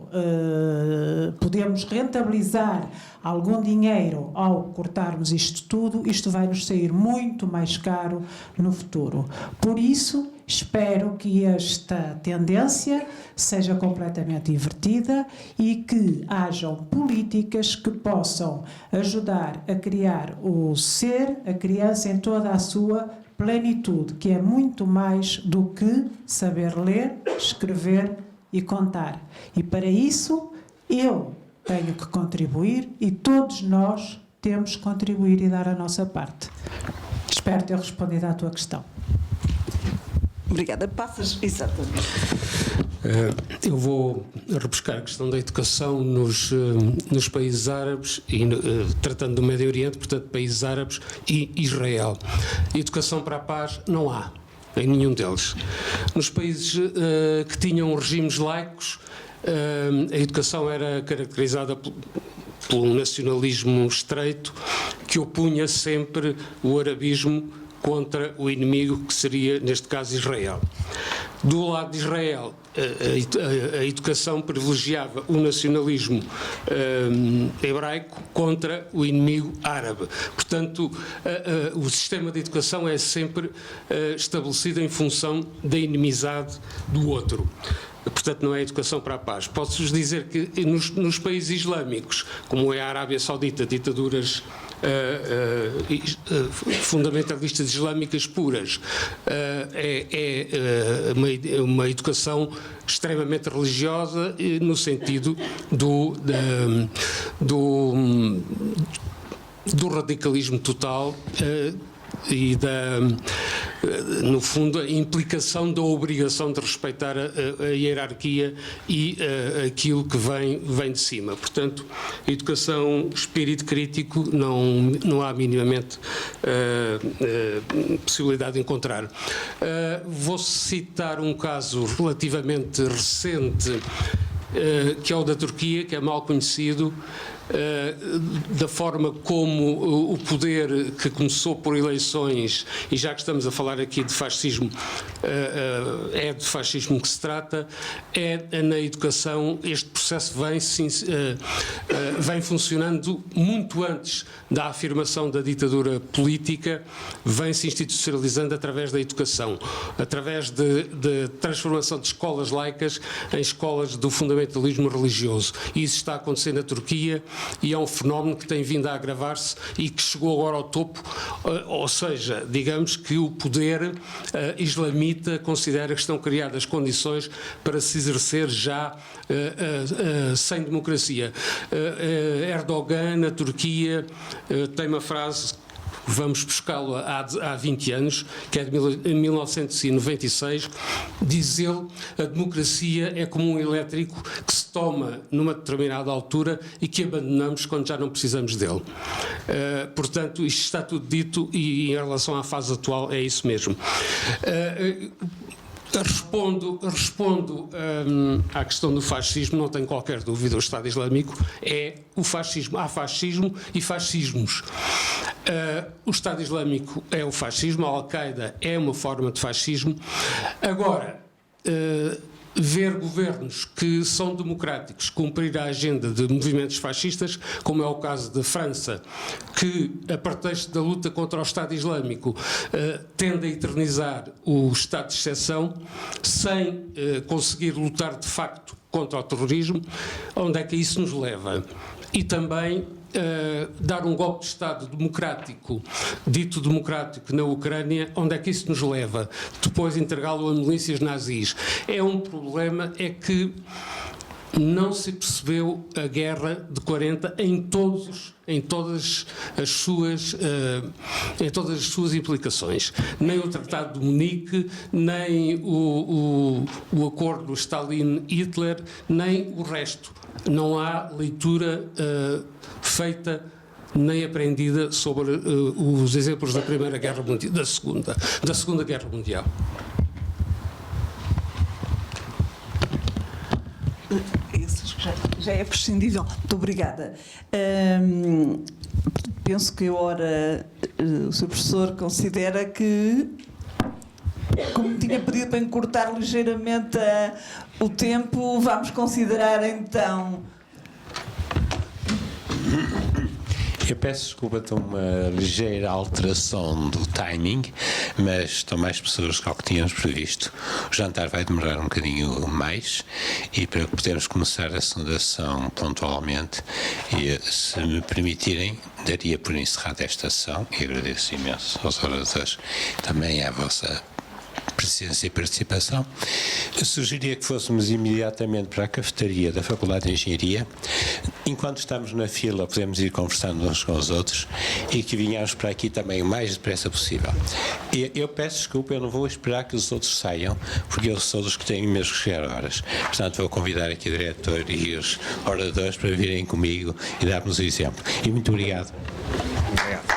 podemos rentabilizar algum dinheiro ao cortarmos isto tudo, isto vai nos sair muito mais caro no futuro. Por isso, espero que esta tendência seja completamente invertida e que hajam políticas que possam ajudar a criar o ser, a criança em toda a sua plenitude, que é muito mais do que saber ler, escrever e contar. E para isso, eu tenho que contribuir e todos nós temos que contribuir e dar a nossa parte. Espero ter respondido à tua questão. Obrigada. Passas, exatamente. Eu vou rebuscar a questão da educação nos países árabes, e tratando do Médio Oriente, portanto, países árabes e Israel. Educação para a paz não há, em nenhum deles. Nos países que tinham regimes laicos, a educação era caracterizada pelo nacionalismo estreito, que opunha sempre o arabismo contra o inimigo, que seria, neste caso, Israel. Do lado de Israel, a educação privilegiava o nacionalismo hebraico contra o inimigo árabe. Portanto, o sistema de educação é sempre estabelecido em função da inimizade do outro. Portanto, não é educação para a paz. Posso-vos dizer que nos países islâmicos, como é a Arábia Saudita, ditaduras fundamentalistas islâmicas puras, é uma educação extremamente religiosa, no sentido do radicalismo total e no fundo, a implicação da obrigação de respeitar a hierarquia e aquilo que vem de cima. Portanto, a educação, espírito crítico, não há minimamente possibilidade de encontrar. Vou citar um caso relativamente recente, que é o da Turquia, que é mal conhecido, da forma como o poder, que começou por eleições, e já que estamos a falar aqui de fascismo, é de fascismo que se trata, é na educação. Este processo vem funcionando muito antes da afirmação da ditadura política, vem-se institucionalizando através da educação, através de transformação de escolas laicas em escolas do fundamentalismo religioso. E isso está acontecendo na Turquia, e é um fenómeno que tem vindo a agravar-se e que chegou agora ao topo, ou seja, digamos que o poder islamita considera que estão criadas condições para se exercer já sem democracia. Erdogan, na Turquia, tem uma frase, vamos buscá-lo há 20 anos, que é de 1996, diz ele: a democracia é como um elétrico que se toma numa determinada altura e que abandonamos quando já não precisamos dele. Portanto, isto está tudo dito, e em relação à fase atual é isso mesmo. Respondo à questão do fascismo, não tenho qualquer dúvida, o Estado Islâmico é o fascismo. Há fascismo e fascismos. O Estado Islâmico é o fascismo, a Al-Qaeda é uma forma de fascismo. Agora, ver governos que são democráticos cumprir a agenda de movimentos fascistas, como é o caso da França, que, a pretexto da luta contra o Estado Islâmico, tende a eternizar o estado de exceção, sem conseguir lutar de facto contra o terrorismo, onde é que isso nos leva? E também dar um golpe de Estado democrático, dito democrático, na Ucrânia, onde é que isso nos leva? Depois entregá-lo a milícias nazis. É um problema, é que não se percebeu a guerra de 40 em todas as suas implicações. Nem o Tratado de Munique, nem o acordo Stalin-Hitler, nem o resto. Não há leitura feita nem aprendida sobre os exemplos da Primeira Guerra Mundial, da Segunda Guerra Mundial. Isso já é prescindível. Muito obrigada. Penso que agora o Sr. Professor considera que, como tinha pedido para encurtar ligeiramente o tempo, vamos considerar então. Eu peço desculpa de uma ligeira alteração do timing, mas estão mais pessoas que ao que tínhamos previsto. O jantar vai demorar um bocadinho mais e para podermos começar a segunda sessão pontualmente, e se me permitirem, daria por encerrada esta sessão e agradeço imenso aos oradores, também à vossa presença e participação. Eu sugeria que fôssemos imediatamente para a cafetaria da Faculdade de Engenharia. Enquanto estamos na fila, podemos ir conversando uns com os outros e que vinhamos para aqui também o mais depressa possível. Eu peço desculpa, eu não vou esperar que os outros saiam, porque eles são os que têm mesmo que chegar a horas. Portanto, vou convidar aqui o diretor e os oradores para virem comigo e dar-nos o exemplo. E muito obrigado. Obrigado.